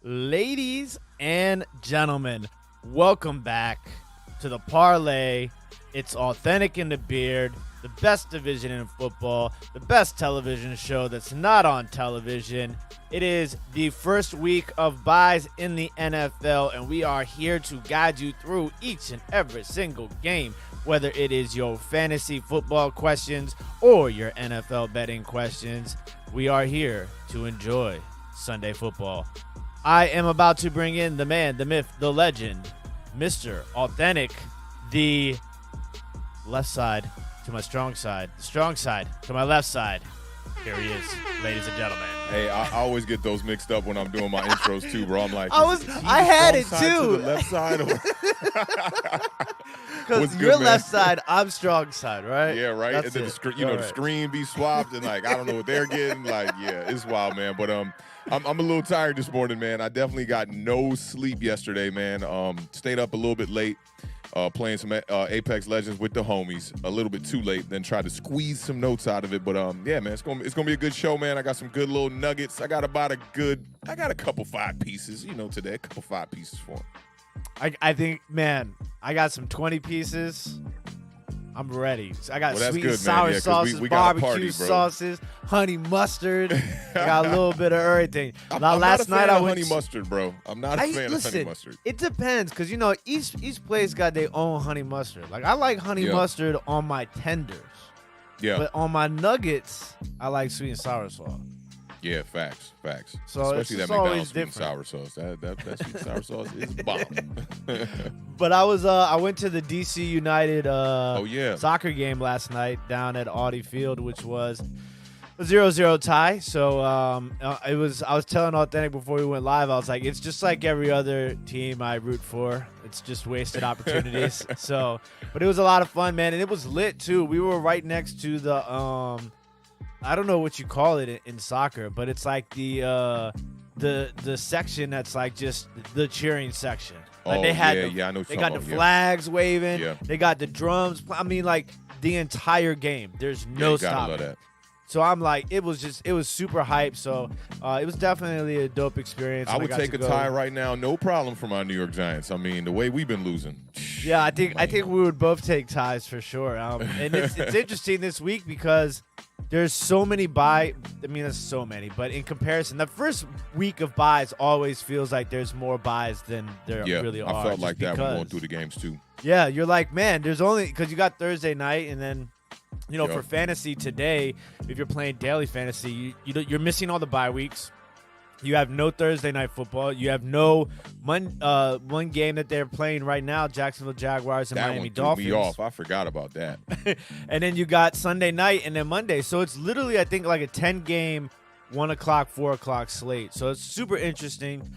Ladies and gentlemen, welcome back to the Parlay. It's Authentic and The Beard, the best division in football, the best television show that's not on television. It is the first week of buys in the NFL, and we are here to guide you through each and every single game, whether it is your fantasy football questions or your NFL betting questions. We are here to enjoy Sunday football. I am about to bring in the man, the myth, the legend, Mr. Authentic, the left side to my strong side, the strong side to my left side. Here he is, ladies and gentlemen. Hey, I always get those mixed up when I'm doing my intros too, bro. I'm like, I had it too. To the left side, because you're left side, I'm strong side, right? Yeah, right. That's and then the screen be swapped, and like I don't know what they're getting. Like, yeah, it's wild, man. But I'm a little tired this morning, man. I definitely got no sleep yesterday, man. Stayed up a little bit late. Playing some Apex Legends with the homies a little bit too late, then tried to squeeze some notes out of it. But yeah, man, it's gonna be a good show, man. I got some good little nuggets. I got a couple 5 pieces, today, a couple 5 pieces for them. I think, man, I got some 20 pieces. I'm ready. I got sweet and sour sauces, we got barbecue sauces, honey mustard. I got a little bit of everything. I'm not a fan of honey mustard, bro. I'm not a fan of honey mustard. It depends, because each place got their own honey mustard. Like I like honey mustard on my tenders. Yeah. But on my nuggets, I like sweet and sour sauce. Yeah, facts. So especially that McDonald's sweet and sour sauce. That sweet and sour sauce is bomb. But I went to the DC United soccer game last night down at Audi Field, which was a 0-0 tie. So I was telling Authentic before we went live, I was like, it's just like every other team I root for. It's just wasted opportunities. But it was a lot of fun, man, and it was lit too. We were right next to the I don't know what you call it in soccer, but it's like the section that's like just the cheering section. Like I know. They got the flags waving. Yeah. They got the drums. I mean, like the entire game. There's no stopping. Love that. So I'm like, it was super hype. So it was definitely a dope experience. I would take a tie right now, no problem, for my New York Giants. I mean, the way we've been losing. Yeah, I think we would both take ties for sure. And it's interesting this week because there's so many there's so many, but in comparison, the first week of buys always feels like there's more buys than there really are. I felt like that when going through the games too. Yeah, you're like, man, there's only because you got Thursday night, and then for fantasy today, if you're playing daily fantasy, you're missing all the bye weeks. You have no Thursday night football. You have no one game that they're playing right now, Jacksonville Jaguars and Miami Dolphins. That one threw me off. I forgot about that. And then you got Sunday night and then Monday. So it's literally, I think, like a 10-game, 1 o'clock, 4 o'clock slate. So it's super interesting.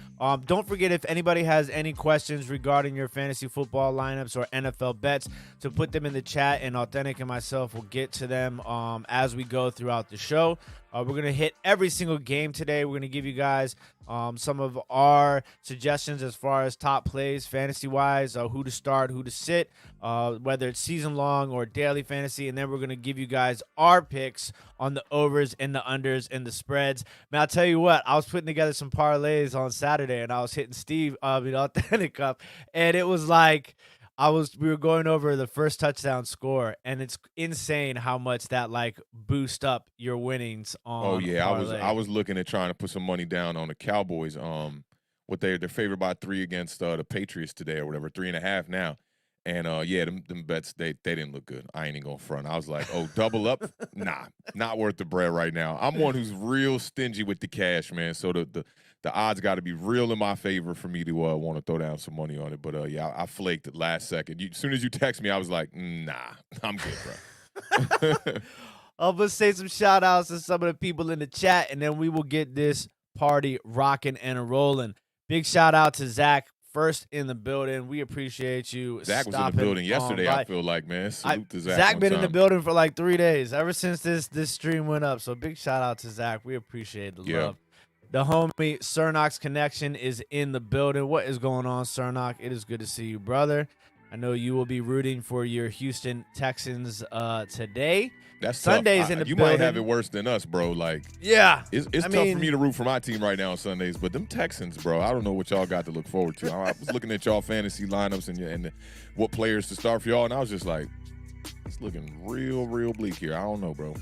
Don't forget, if anybody has any questions regarding your fantasy football lineups or NFL bets, to put them in the chat, and Authentic and myself will get to them as we go throughout the show. We're going to hit every single game today. We're going to give you guys some of our suggestions as far as top plays fantasy-wise, who to start, who to sit, whether it's season-long or daily fantasy. And then we're going to give you guys our picks on the overs and the unders and the spreads. Man, I'll tell you what, I was putting together some parlays on Saturday, and I was hitting Authentic up, and it was like we were going over the first touchdown score, and it's insane how much that like boost up your winnings on. Oh yeah, parlay. I was looking at trying to put some money down on the Cowboys. They're favored by 3 against the Patriots today or whatever, 3.5 now. And them bets they didn't look good. I ain't even gonna front. I was like, double up? Nah, not worth the bread right now. I'm one who's real stingy with the cash, man. So the odds got to be real in my favor for me to want to throw down some money on it. But I flaked at last second. As soon as you text me, I was like, nah, I'm good, bro. I'll just say some shout outs to some of the people in the chat, and then we will get this party rocking and rolling. Big shout out to Zach. First in the building. We appreciate you. Zach was in the building yesterday, I feel like, man. Salute to Zach. Zach been in the building for like 3 days, ever since this stream went up. So big shout out to Zach. We appreciate the love. The homie Cernox Connection is in the building. What is going on, Cernox? It is good to see you, brother. I know you will be rooting for your Houston Texans today. That's Sunday's tough. in the you building. might have it worse than us, bro. Like, yeah, it's tough for me to root for my team right now on Sundays, but them Texans, bro, I don't know what y'all got to look forward to. I was looking at y'all fantasy lineups and what players to start for y'all, and I was just like, it's looking real bleak here. I don't know, bro.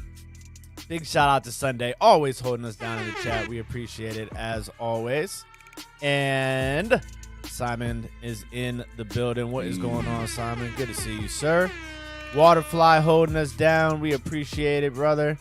Big shout out to Sunday, always holding us down in the chat. We appreciate it as always. And Simon is in the building. What is going on, Simon? Good to see you, sir. Waterfly holding us down. We appreciate it, brother.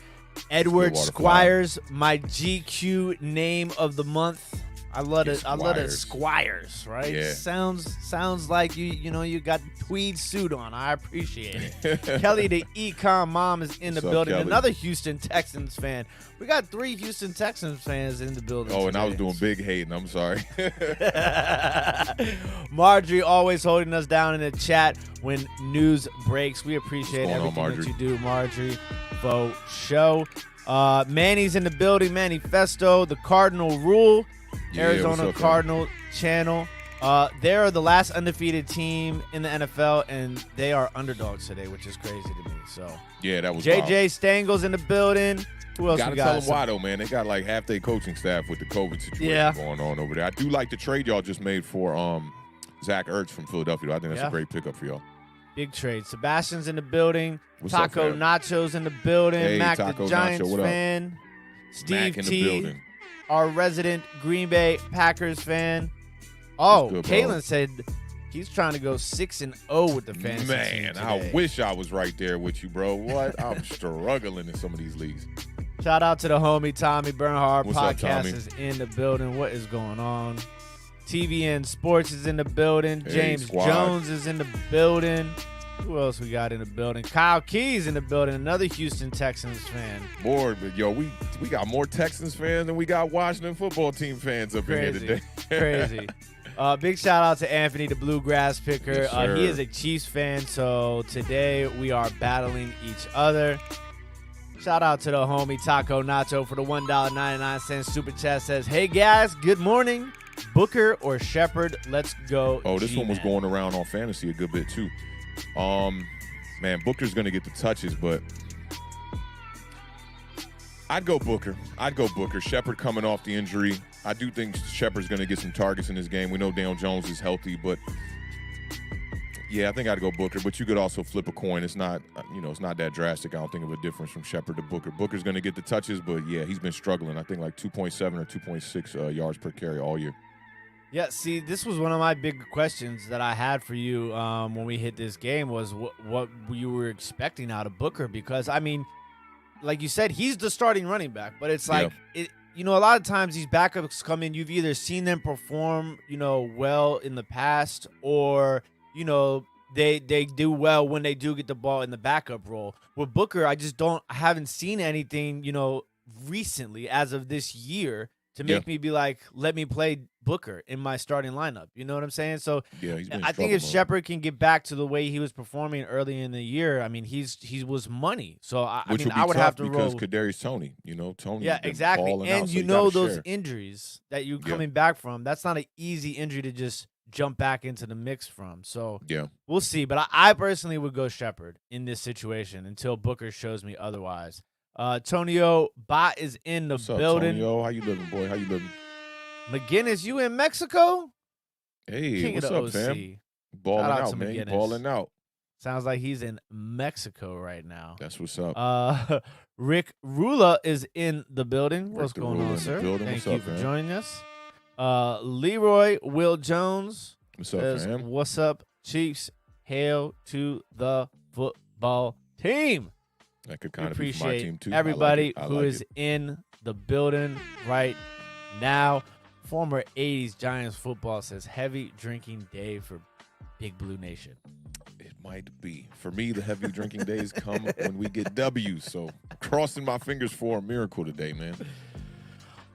Edward Squires, my GQ name of the month. I love it. I love it. Squires, right? Yeah. Sounds like you got the tweed suit on. I appreciate it. Kelly, the Econ mom, is in the building. Kelly? Another Houston Texans fan. We got 3 Houston Texans fans in the building. Oh, and today. I was doing big hating. I'm sorry. Marjorie always holding us down in the chat when news breaks. We appreciate everything that you do, Marjorie. Faux show. Manny's in the building. Manny Festo, the Cardinal Rule. Arizona up, Cardinal channel. They're the last undefeated team in the NFL, and they are underdogs today, which is crazy to me. So yeah, that was JJ wild. Stangle's in the building. Who else Gotta we got? tell them why, though, man. They got like half their coaching staff with the COVID situation going on over there. I do like the trade y'all just made for Zach Ertz from Philadelphia, though. I think that's a great pickup for y'all. Big trade. Sebastian's in the building. What's Taco up, Nacho's in the building. Hey, Mac Taco the Giants Nacho, what fan. up? Steve Mac in T, the building. our resident Green Bay Packers fan. Oh, good, Kalen said he's trying to go 6-0 with the fantasy team Man, today. I wish I was right there with you, bro. What? I'm struggling in some of these leagues. Shout out to the homie Tommy Bernhard. What's up, Podcast Tommy? is in the building. What is going on? TVN Sports is in the building. Hey, James squad. Jones is in the building. Who else we got in the building? Kyle Keys in the building. Another Houston Texans fan. Bored, but yo, we got more Texans fans than we got Washington football team fans up in here today. Crazy. Big shout out to Anthony, the Bluegrass picker. Yes, sir. He is a Chiefs fan, so today we are battling each other. Shout out to the homie Taco Nacho for the $1.99 super chat. Says, hey guys, good morning. Booker or Shepard, let's go. Oh, this one was G-Man. going around on fantasy a good bit too. Man, Booker's gonna get the touches, but I'd go Booker. Shepard coming off the injury. I do think Shepard's gonna get some targets in this game. We know Daniel Jones is healthy, but yeah, I think I'd go Booker. But you could also flip a coin. It's not, it's not that drastic. I don't think of a difference from Shepard to Booker. Booker's gonna get the touches, but yeah, he's been struggling. I think like 2.7 or 2.6 yards per carry all year. Yeah, see, this was one of my big questions that I had for you when we hit this game was what you were expecting out of Booker, because, I mean, like you said, he's the starting running back, but it's like, a lot of times these backups come in, you've either seen them perform, well in the past, or, they do well when they do get the ball in the backup role. With Booker, I haven't seen anything, recently as of this year to make me be like, let me play Booker in my starting lineup. You know what I'm saying? So yeah, he's been I think if Shepard can get back to the way he was performing early in the year, I mean, he was money. So I would have to roll. Because Cadarius Tony, Tony. Yeah, exactly. And out, so those injuries that you coming back from, that's not an easy injury to just jump back into the mix from. So yeah, we'll see. But I personally would go Shepard in this situation until Booker shows me otherwise. Tonio Bot is in the building. Tonio, how you living, boy? How you living? McGinnis, you in Mexico? Hey, King what's of the up, OC. fam? Balling out, man. McGinnis. Balling out. Sounds like he's in Mexico right now. That's what's up. Rick Rula is in the building. What's Rick going on, sir? Thank you for joining us. Leroy Will Jones What's up, says, fam? what's up, Chiefs? Hail to the football team. That could kind of be for my team, too. Everybody I like who is in the building right now. Former 80s Giants football says, heavy drinking day for Big Blue Nation. It might be. For me, the heavy drinking days come when we get W's. So crossing my fingers for a miracle today, man.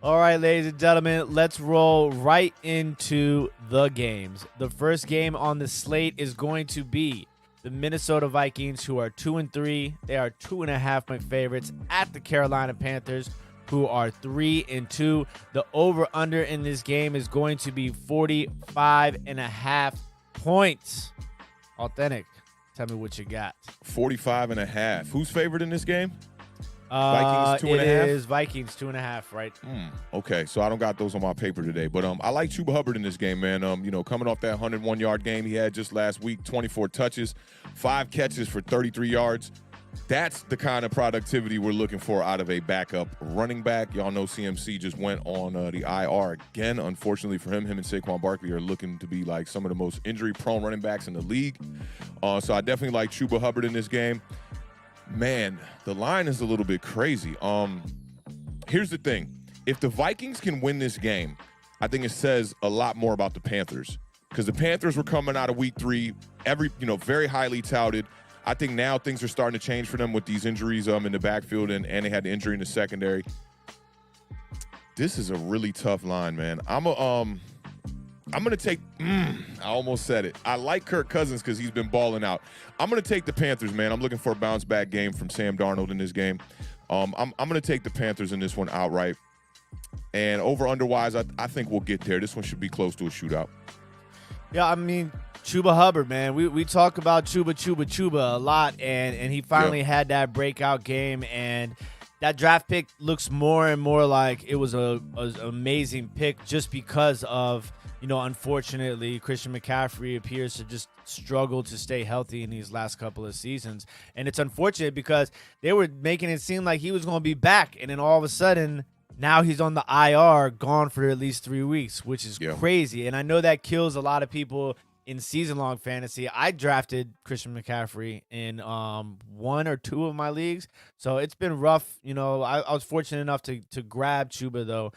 All right, ladies and gentlemen, let's roll right into the games. The first game on the slate is going to be the Minnesota Vikings, who are 2-3. They are 2.5-point favorites at the Carolina Panthers, who are 3-2. The over-under in this game is going to be 45.5 points. Authentic, tell me what you got. 45.5. Who's favored in this game? Vikings 2.5? It is Vikings 2.5, right? Okay, so I don't got those on my paper today, but I like Chuba Hubbard in this game, man. Coming off that 101-yard game he had just last week, 24 touches, 5 catches for 33 yards. That's the kind of productivity we're looking for out of a backup running back. Y'all know CMC just went on the IR again. Unfortunately for him and Saquon Barkley are looking to be like some of the most injury-prone running backs in the league. So I definitely like Chuba Hubbard in this game. Man, the line is a little bit crazy. Here's the thing. If the Vikings can win this game, I think it says a lot more about the Panthers, because the Panthers were coming out of week 3, very highly touted. I think now things are starting to change for them with these injuries in the backfield, and they had the injury in the secondary. This is a really tough line, man. I'm gonna take. I almost said it. I like Kirk Cousins because he's been balling out. I'm gonna take the Panthers, man. I'm looking for a bounce back game from Sam Darnold in this game. I'm gonna take the Panthers in this one outright. And over underwise, I think we'll get there. This one should be close to a shootout. Yeah, I mean, Chuba Hubbard, man. We talk about Chuba a lot, and he finally had that breakout game, and that draft pick looks more and more like it was an amazing pick just because of, unfortunately, Christian McCaffrey appears to just struggle to stay healthy in these last couple of seasons. And it's unfortunate because they were making it seem like he was going to be back, and then all of a sudden, now he's on the IR, gone for at least 3 weeks, which is crazy. And I know that kills a lot of people in season-long fantasy. I drafted Christian McCaffrey in 1 or 2 of my leagues, so it's been rough. I was fortunate enough to grab Chuba, though.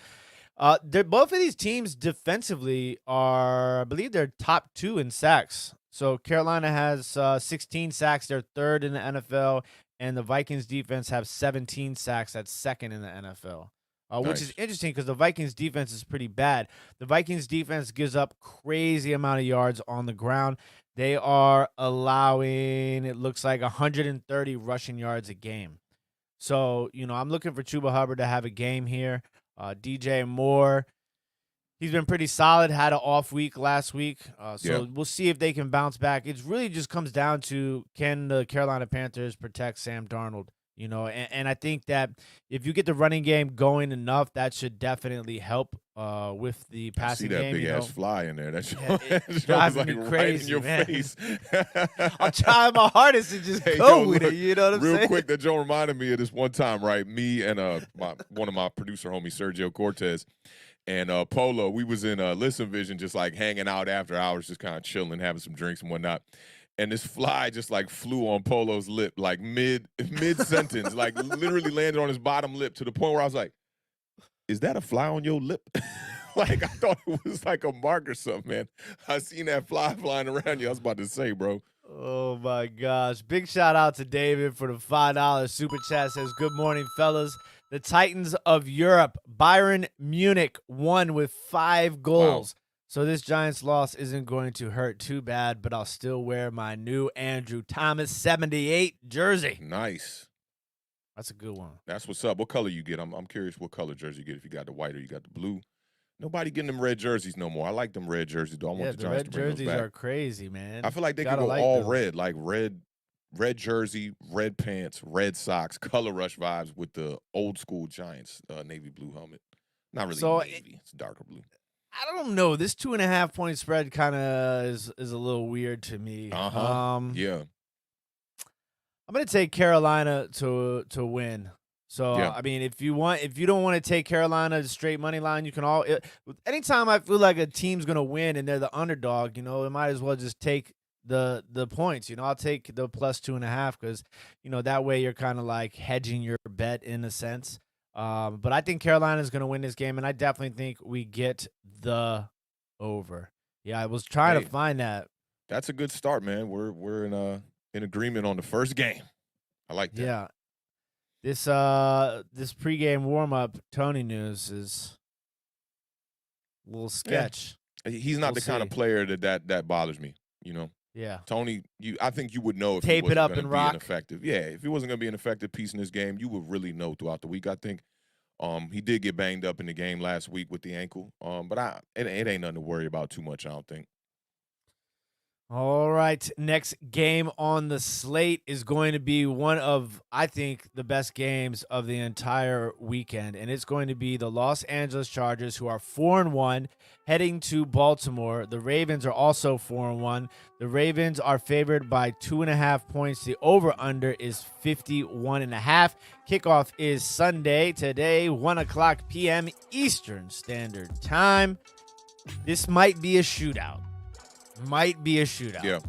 Both of these teams defensively are, I believe, they're top 2 in sacks. So Carolina has 16 sacks. They're 3rd in the NFL, and the Vikings defense have 17 sacks. That's 2nd in the NFL. Which is interesting because the Vikings defense is pretty bad. The Vikings defense gives up crazy amount of yards on the ground. They are allowing, it looks like, 130 rushing yards a game. So, I'm looking for Chuba Hubbard to have a game here. DJ Moore, he's been pretty solid, had an off week last week. We'll see if they can bounce back. It really just comes down to, can the Carolina Panthers protect Sam Darnold? And I think that if you get the running game going enough, that should definitely help with the passing game. I see that big-ass fly in there. That's driving me crazy, right in your man. face. I'm trying my hardest to just go with it. You know what I'm saying? Real quick, that Joe reminded me of this one time, right? Me and one of my producer homies, Sergio Cortez, and Polo, we was in Listen Vision, just like hanging out after hours, just kind of chilling, having some drinks and whatnot. And this fly just like flew on Polo's lip, like mid sentence, like literally landed on his bottom lip, to the point where I was like, "Is that a fly on your lip?" Like I thought it was like a mark or something, man. I seen that fly flying around you. I was about to say, bro. Oh my gosh! Big shout out to David for the $5 super chat. Says, "Good morning, fellas. The Titans of Europe, Bayern Munich, won with 5 goals." Wow. So this Giants loss isn't going to hurt too bad, but I'll still wear my new Andrew Thomas 78 jersey. Nice. That's a good one. That's what's up. What color you get? I'm curious what color jersey you get, if you got the white or you got the blue. Nobody getting them red jerseys no more. I like them red jerseys, though. I want the Giants to bring those back. Red jerseys are crazy, man. I feel like they could go all red, like red jersey, red pants, red socks, color rush vibes with the old school Giants navy blue helmet. Not really navy. It's darker blue. I don't know. This 2.5 point spread kind of is a little weird to me. Yeah. I'm gonna take Carolina to win. So I mean, if you don't want to take Carolina straight money line, you can anytime I feel like a team's gonna win and they're the underdog, it might as well just take the points. I'll take the plus 2.5 because that way you're kind of like hedging your bet in a sense. But I think Carolina's going to win this game, and I definitely think we get the over. Yeah, I was trying to find that. That's a good start, man. We're in agreement on the first game. I like that. Yeah. This pregame warm-up Tony news is a little sketch. Yeah. He's not the kind of player that bothers me, Yeah. Tony, I think you would know if tape he wasn't it up gonna and be rock. ineffective. Yeah, if he wasn't going to be an effective piece in this game, you would really know throughout the week. I think he did get banged up in the game last week with the ankle, but it ain't nothing to worry about too much, I don't think. All right, next game on the slate is going to be one of, I think, the best games of the entire weekend, and it's going to be the Los Angeles Chargers, who are 4-1, heading to Baltimore. The Ravens are also 4-1. The Ravens are favored by 2.5 points. The over/under is 51.5. Kickoff is Sunday today, 1:00 p.m. Eastern Standard Time. This might be a shootout. Yeah.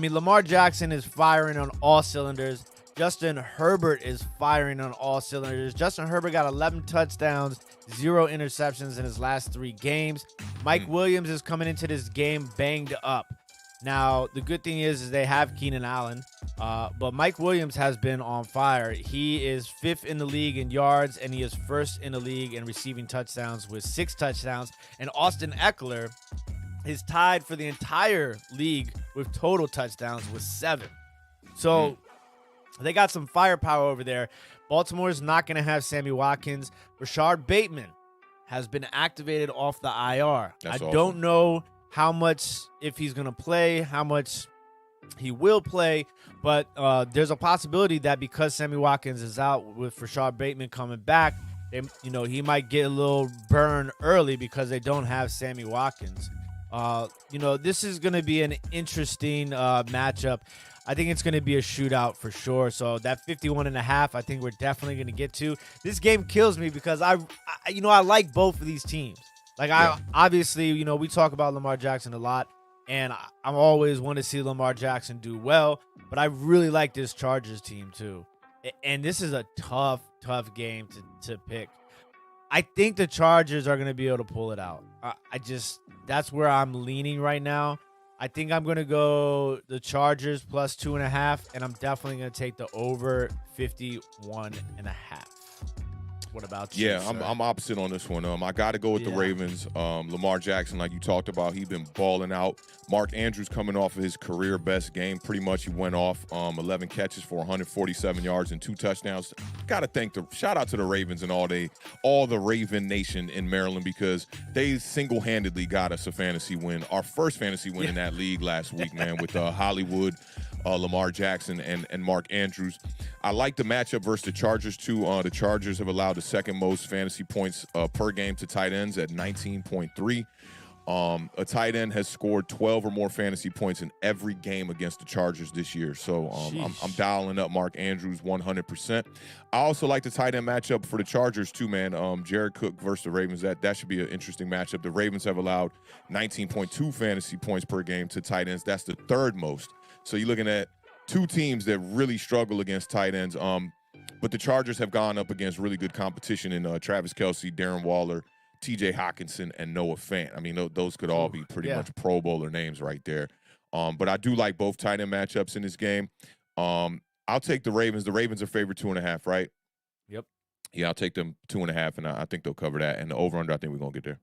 Lamar Jackson is firing on all cylinders. Justin Herbert is firing on all cylinders. Justin Herbert got 11 touchdowns, 0 interceptions in his last 3 games. Mike Williams is coming into this game banged up. Now, the good thing is they have Keenan Allen, but Mike Williams has been on fire. He is 5th in the league in yards, and he is 1st in the league in receiving touchdowns with 6 touchdowns. And Austin Eckler is tied for the entire league with total touchdowns with 7. So they got some firepower over there. Baltimore is not going to have Sammy Watkins. Rashard Bateman has been activated off the IR. That's awesome. Don't know how much, if he's going to play, how much he will play, but there's a possibility that because Sammy Watkins is out with Rashard Bateman coming back, he might get a little burn early because they don't have Sammy Watkins. This is going to be an interesting matchup. I think it's going to be a shootout for sure. So that 51.5, I think we're definitely going to get to. This game kills me because I like both of these teams. Like, yeah. Obviously, we talk about Lamar Jackson a lot, and I always want to see Lamar Jackson do well, but I really like this Chargers team too. And this is a tough game to pick. I think the Chargers are going to be able to pull it out. That's where I'm leaning right now. I think I'm going to go the Chargers plus 2.5, and I'm definitely going to take the over 51.5. What about you? Yeah, I'm opposite on this one. I got to go with the Ravens. Lamar Jackson, like you talked about, he's been balling out. Mark Andrews coming off of his career best game. Pretty much he went off 11 catches for 147 yards and 2 touchdowns. Got to shout out to the Ravens and all the Raven Nation in Maryland, because they single-handedly got us a fantasy win. Our first fantasy win in that league last week, man, with Hollywood, Lamar Jackson, and Mark Andrews. I like the matchup versus the Chargers, too. The Chargers have allowed the second most fantasy points per game to tight ends at 19.3. A tight end has scored 12 or more fantasy points in every game against the Chargers this year. So I'm dialing up Mark Andrews 100%. I also like the tight end matchup for the Chargers too, man. Jared Cook versus the Ravens. That should be an interesting matchup. The Ravens have allowed 19.2 fantasy points per game to tight ends. That's the 3rd most. So you're looking at 2 teams that really struggle against tight ends. But the Chargers have gone up against really good competition in Travis Kelce, Darren Waller, TJ Hawkinson, and Noah Fant. I mean, those could all be pretty much Pro Bowler names right there. But I do like both tight end matchups in this game. I'll take the Ravens. The Ravens are favored 2.5, right? Yep. Yeah, I'll take them 2.5, and I think they'll cover that. And the over-under, I think we're going to get there.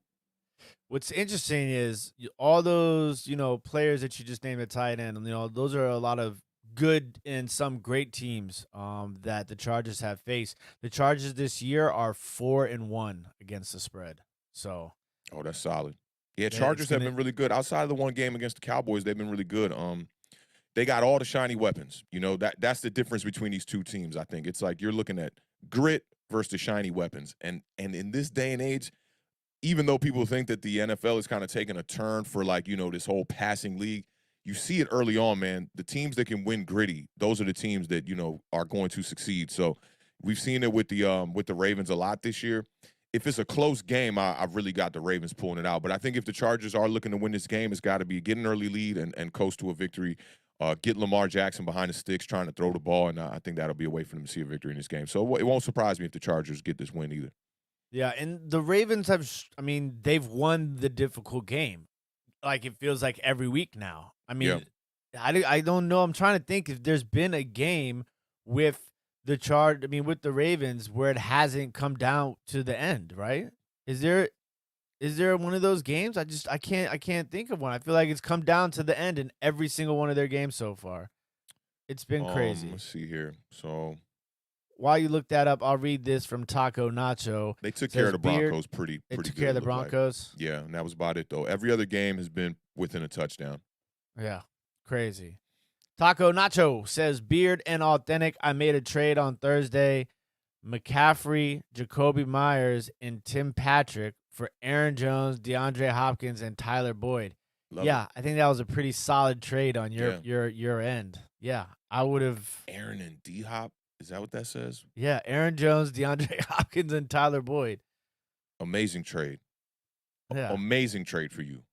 What's interesting is all those, players that you just named at tight end, those are a lot of good and some great teams that the Chargers have faced. The Chargers this year are 4-1 against the spread. So, that's solid. Yeah, Chargers have been really good. Outside of the one game against the Cowboys, they've been really good. They got all the shiny weapons. That's the difference between these 2 teams. I think it's like you're looking at grit versus the shiny weapons. And in this day and age, even though people think that the NFL is kind of taking a turn for this whole passing league, you see it early on, man. The teams that can win gritty, those are the teams that, are going to succeed. So we've seen it with the Ravens a lot this year. If it's a close game, I've really got the Ravens pulling it out. But I think if the Chargers are looking to win this game, it's got to be get an early lead and coast to a victory. Get Lamar Jackson behind the sticks trying to throw the ball, and I think that'll be a way for them to see a victory in this game. So it won't surprise me if the Chargers get this win either. Yeah, and the Ravens they've won the difficult game. Like, it feels like every week now. I don't know. I'm trying to think if there's been a game with with the Ravens where it hasn't come down to the end, right? Is there one of those games? I can't think of one. I feel like it's come down to the end in every single one of their games so far. It's been crazy. Let's see here. So while you look that up, I'll read this from Taco Nacho. They took care of the Broncos pretty They good. took care of the Broncos. Yeah, and that was about it, though. Every other game has been within a touchdown. Yeah, crazy. Taco Nacho says, Beard and Authentic, I made a trade on Thursday. McCaffrey, Jacoby Myers, and Tim Patrick for Aaron Jones, DeAndre Hopkins, and Tyler Boyd. Love it. I think that was a pretty solid trade on your end. Yeah, I would have. Aaron and D-Hop, is that what that says? Yeah, Aaron Jones, DeAndre Hopkins, and Tyler Boyd. Amazing trade. Yeah. Amazing trade for you.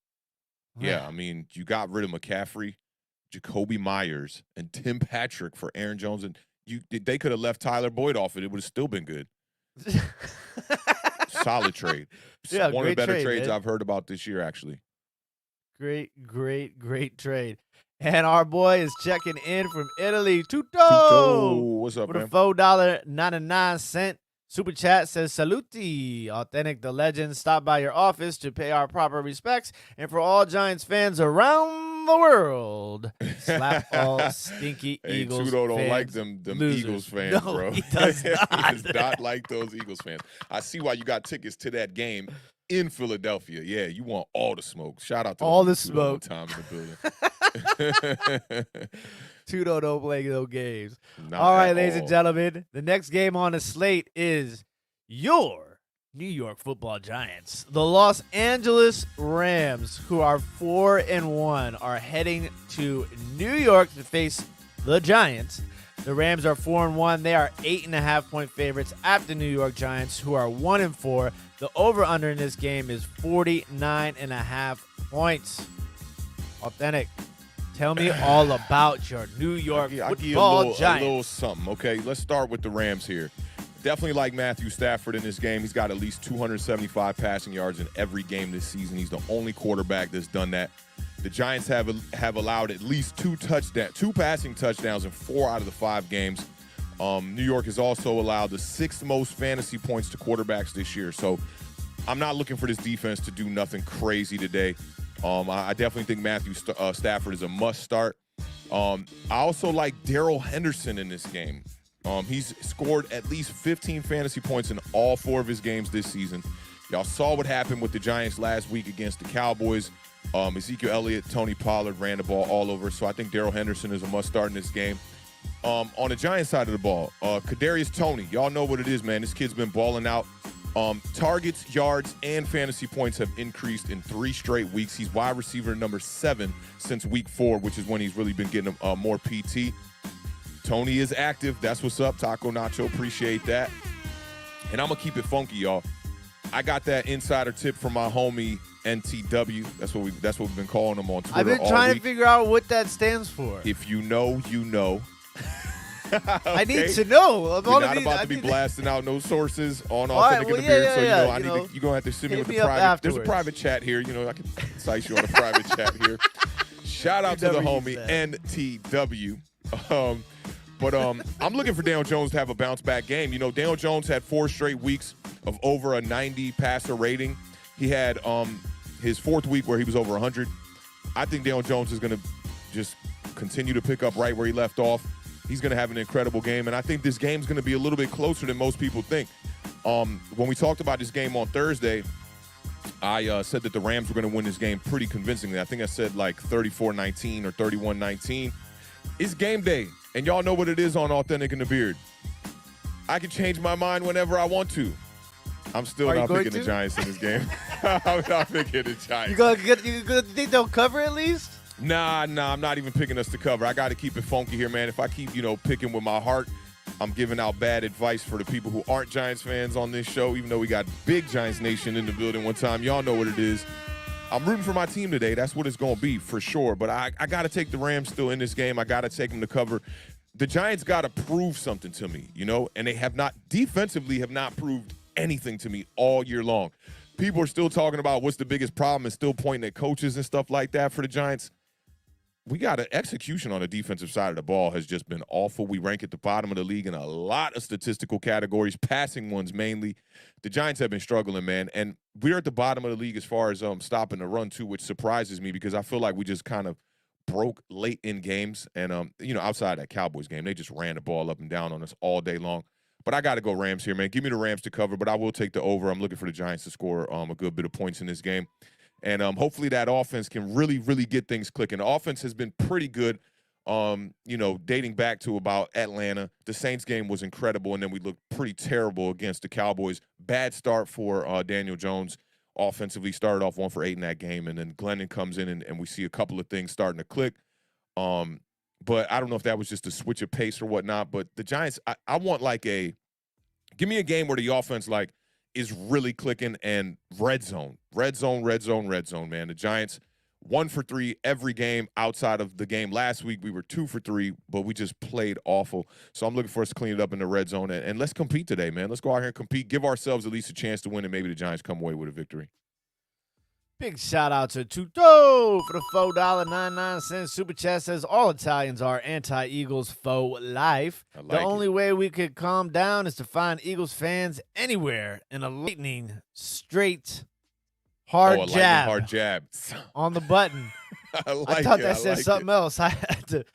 Yeah, I mean, you got rid of McCaffrey, Jacoby Myers, and Tim Patrick for Aaron Jones, and they could have left Tyler Boyd off it. It would have still been good. Solid trade. Yeah, one of the better trades man. I've heard about this year, actually. Great trade. And our boy is checking in from Italy. Tuto! What's up, with man? a $4.99 super chat says, Saluti, Authentic the Legend. Stop by your office to pay our proper respects. And for all Giants fans around the world, slap all stinky Eagles Tudo don't fans like them losers. Eagles fans, No, bro. he does not. He does not like those Eagles fans. I see why you got tickets to that game in Philadelphia. Yeah, you want all the smoke. Shout out to all the Tudo smoke. one time in the building. Tudo don't play no games. Not all right, at ladies all. and gentlemen, the next game on the slate is your New York Football Giants. The Los Angeles Rams, who are 4-1, are heading to New York to face the Giants. The Rams are 4-1. They are 8.5-point favorites at the New York Giants, who are 1-4. The over/under in this game is 49.5 points. Authentic. Tell me all about your New York Football Giants. A little something, okay? Let's start with the Rams here. Definitely like Matthew Stafford in this game. He's got at least 275 passing yards in every game this season. He's the only quarterback that's done that. The Giants have allowed at least two passing touchdowns in 4 out of the 5 games. New York has also allowed the 6th most fantasy points to quarterbacks this year. So I'm not looking for this defense to do nothing crazy today. I definitely think Matthew Stafford is a must start. I also like Darrell Henderson in this game. He's scored at least 15 fantasy points in all 4 of his games this season. Y'all saw what happened with the Giants last week against the Cowboys. Ezekiel Elliott, Tony Pollard ran the ball all over. So I think Darrell Henderson is a must start in this game. On the Giants side of the ball, Cadarius Tony. Y'all know what it is, man. This kid's been balling out. Targets, yards, and fantasy points have increased in 3 straight weeks. He's wide receiver number 7 since week 4, which is when he's really been getting more PT. Tony is active. That's what's up, Taco Nacho. Appreciate that. And I'm going to keep it funky, y'all. I got that insider tip from my homie NTW. That's what we've been calling him on Twitter. I've been trying to figure out what that stands for. If you know, you know. Okay. I need to know. You're not about to be blasting out no sources on Authentic and The Beard, so you're gonna have to send me with the private. Afterwards. There's a private chat here. I can cite you on a private chat here. Shout out to the homie NTW. But I'm looking for Daniel Jones to have a bounce back game. Daniel Jones had 4 straight weeks of over a 90 passer rating. He had his 4th week where he was over 100. I think Daniel Jones is gonna just continue to pick up right where he left off. He's going to have an incredible game, and I think this game's going to be a little bit closer than most people think. When we talked about this game on Thursday, I said that the Rams were going to win this game pretty convincingly. I think I said like 34-19 or 31-19. It's game day, and y'all know what it is on Authentic and The Beard. I can change my mind whenever I want to. I'm still not picking the Giants in this game. I'm not picking the Giants. You gonna think they'll cover at least? Nah, I'm not even picking us to cover. I got to keep it funky here, man. If I keep, picking with my heart, I'm giving out bad advice for the people who aren't Giants fans on this show, even though we got big Giants Nation in the building one time. Y'all know what it is. I'm rooting for my team today. That's what it's going to be for sure. But I got to take the Rams still in this game. I got to take them to cover. The Giants got to prove something to me, and they defensively have not proved anything to me all year long. People are still talking about what's the biggest problem and still pointing at coaches and stuff like that for the Giants. We got an execution on the defensive side of the ball has just been awful. We rank at the bottom of the league in a lot of statistical categories, passing ones mainly. The Giants have been struggling, man. And we're at the bottom of the league as far as stopping the run, too, which surprises me because I feel like we just kind of broke late in games. And, outside that Cowboys game, they just ran the ball up and down on us all day long. But I got to go Rams here, man. Give me the Rams to cover, but I will take the over. I'm looking for the Giants to score a good bit of points in this game. And hopefully that offense can really, really get things clicking. The offense has been pretty good, dating back to about Atlanta. The Saints game was incredible, and then we looked pretty terrible against the Cowboys. Bad start for Daniel Jones offensively. Started off 1 for 8 in that game, and then Glennon comes in, and we see a couple of things starting to click. But I don't know if that was just a switch of pace or whatnot. But the Giants, I want give me a game where the offense is really clicking, and red zone, man. The Giants 1 for 3 every game outside of the game last week. We were 2 for 3, but we just played awful. So I'm looking for us to clean it up in the red zone, and let's compete today, man. Let's go out here and compete. Give ourselves at least a chance to win, and maybe the Giants come away with a victory. Big shout out to Tuto for the $4.99 super chat. Says all Italians are anti-Eagles for life. The only way we could calm down is to find Eagles fans anywhere in a lightning straight hard jab on the button. I thought that said something else. I had to,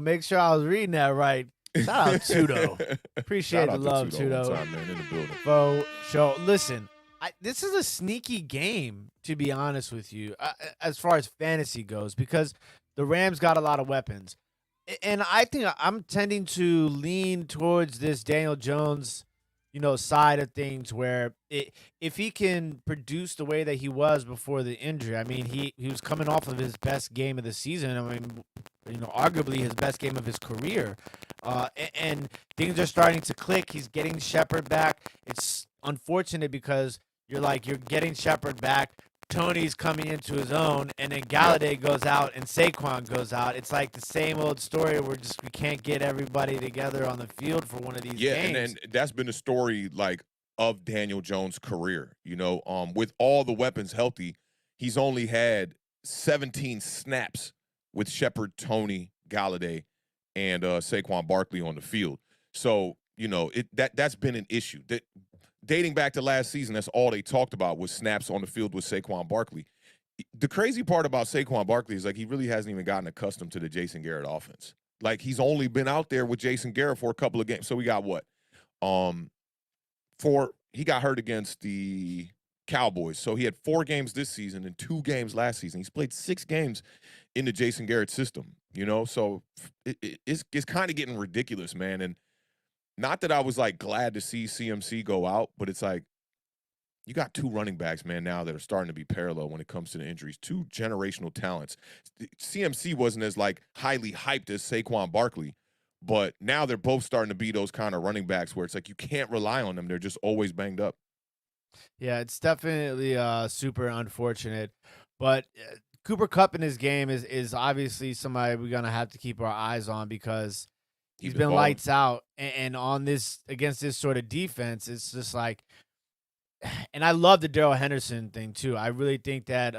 make sure I was reading that right. Shout out Tuto. Appreciate the love, Tuto. For sure. Listen. This is a sneaky game, to be honest with you, as far as fantasy goes, because the Rams got a lot of weapons. And I think I'm tending to lean towards this Daniel Jones, side of things where if he can produce the way that he was before the injury, I mean, he was coming off of his best game of the season. I mean, arguably his best game of his career. And things are starting to click. He's getting Shepard back. It's unfortunate because you're getting Shepard back. Tony's coming into his own, and then Galladay goes out and Saquon goes out. It's like the same old story where we can't get everybody together on the field for one of these games. Yeah, and that's been the story of Daniel Jones' career. With all the weapons healthy, he's only had 17 snaps with Shepard, Tony, Galladay, and Saquon Barkley on the field. So that's been an issue. Dating back to last season, that's all they talked about was snaps on the field with Saquon Barkley. The crazy part about Saquon Barkley is he really hasn't even gotten accustomed to the Jason Garrett offense. He's only been out there with Jason Garrett for a couple of games. So we got what? He got hurt against the Cowboys. So he had 4 games this season and 2 games last season. He's played 6 games in the Jason Garrett system, So it's kind of getting ridiculous, man. And not that I was glad to see CMC go out, but it's you got 2 running backs, man, now that are starting to be parallel when it comes to the injuries. 2 generational talents. CMC wasn't as highly hyped as Saquon Barkley, but now they're both starting to be those kind of running backs where it's you can't rely on them. They're just always banged up. Yeah, it's definitely super unfortunate. But Cooper Kupp in his game is obviously somebody we're going to have to keep our eyes on because he's been lights out, and on this against this sort of defense, it's just and I love the Darrell Henderson thing too. I really think that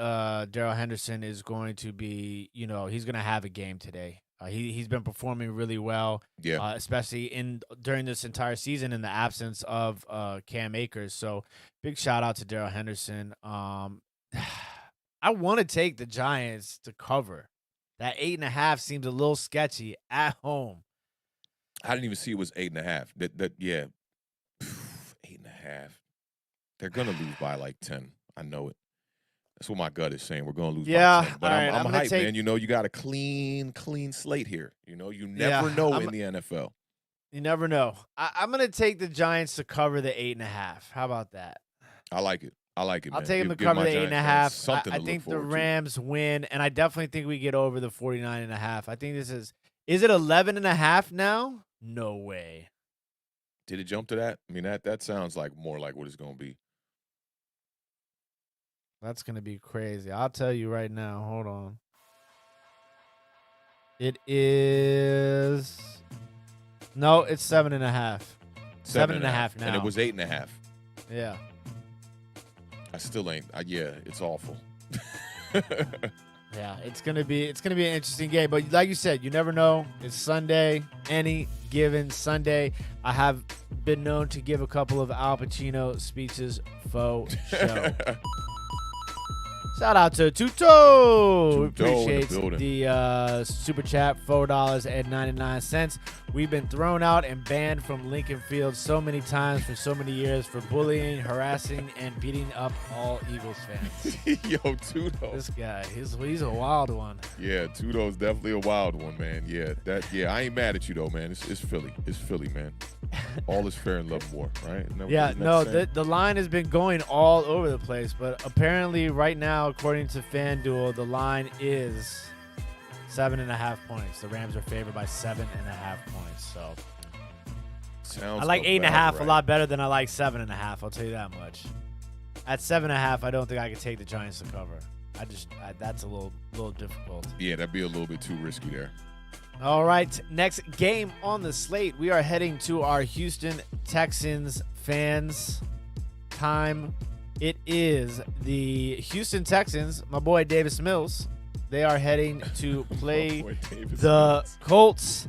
Darrell Henderson is going to be, he's going to have a game today. He's been performing really well, especially during this entire season in the absence of Cam Akers. So big shout out to Darrell Henderson. I want to take the Giants to cover. That 8.5 seems a little sketchy at home. I didn't even see it was 8.5. Yeah, 8.5. They're gonna lose by 10. I know it. That's what my gut is saying. We're gonna lose by 10. But I'm hyped, man. You got a clean slate here. You never know in the NFL. You never know. I'm gonna take the Giants to cover the 8.5. How about that? I like it. Man. I'll take them to cover the 8.5. I think the Rams win, and I definitely think we get over the 49.5. I think this is it 11.5 now? No way. Did it jump to that? I mean, that sounds more like what it's going to be. That's going to be crazy. I'll tell you right now. Hold on. It is... No, it's 7.5. 7.5 now. And it was 8.5. Yeah. I still ain't... yeah, it's awful. Yeah, it's gonna be an interesting game. But like you said, you never know. It's Sunday, any given Sunday. I have been known to give a couple of Al Pacino speeches faux show. Shout out to Tuto. We appreciate the super chat, $4.99. We've been thrown out and banned from Lincoln Field so many times for so many years for bullying, harassing, and beating up all Eagles fans. Yo, Tudo. This guy, he's a wild one. Yeah, Tudo's definitely a wild one, man. Yeah, I ain't mad at you though, man. It's Philly. It's Philly, man. All is fair in love and war, right? Yeah, no, the line has been going all over the place, but apparently right now, according to FanDuel, the line is 7.5 points. The Rams are favored by 7.5 points. So sounds I like 8.5 right. a lot better than I like 7.5. I'll tell you that much. At 7.5, I don't think I could take the Giants to cover. That's a little difficult. Yeah, that'd be a little bit too risky there. All right, next game on the slate. We are heading to our Houston Texans fans time. It is the Houston Texans, my boy Davis Mills. They are heading to play the Colts.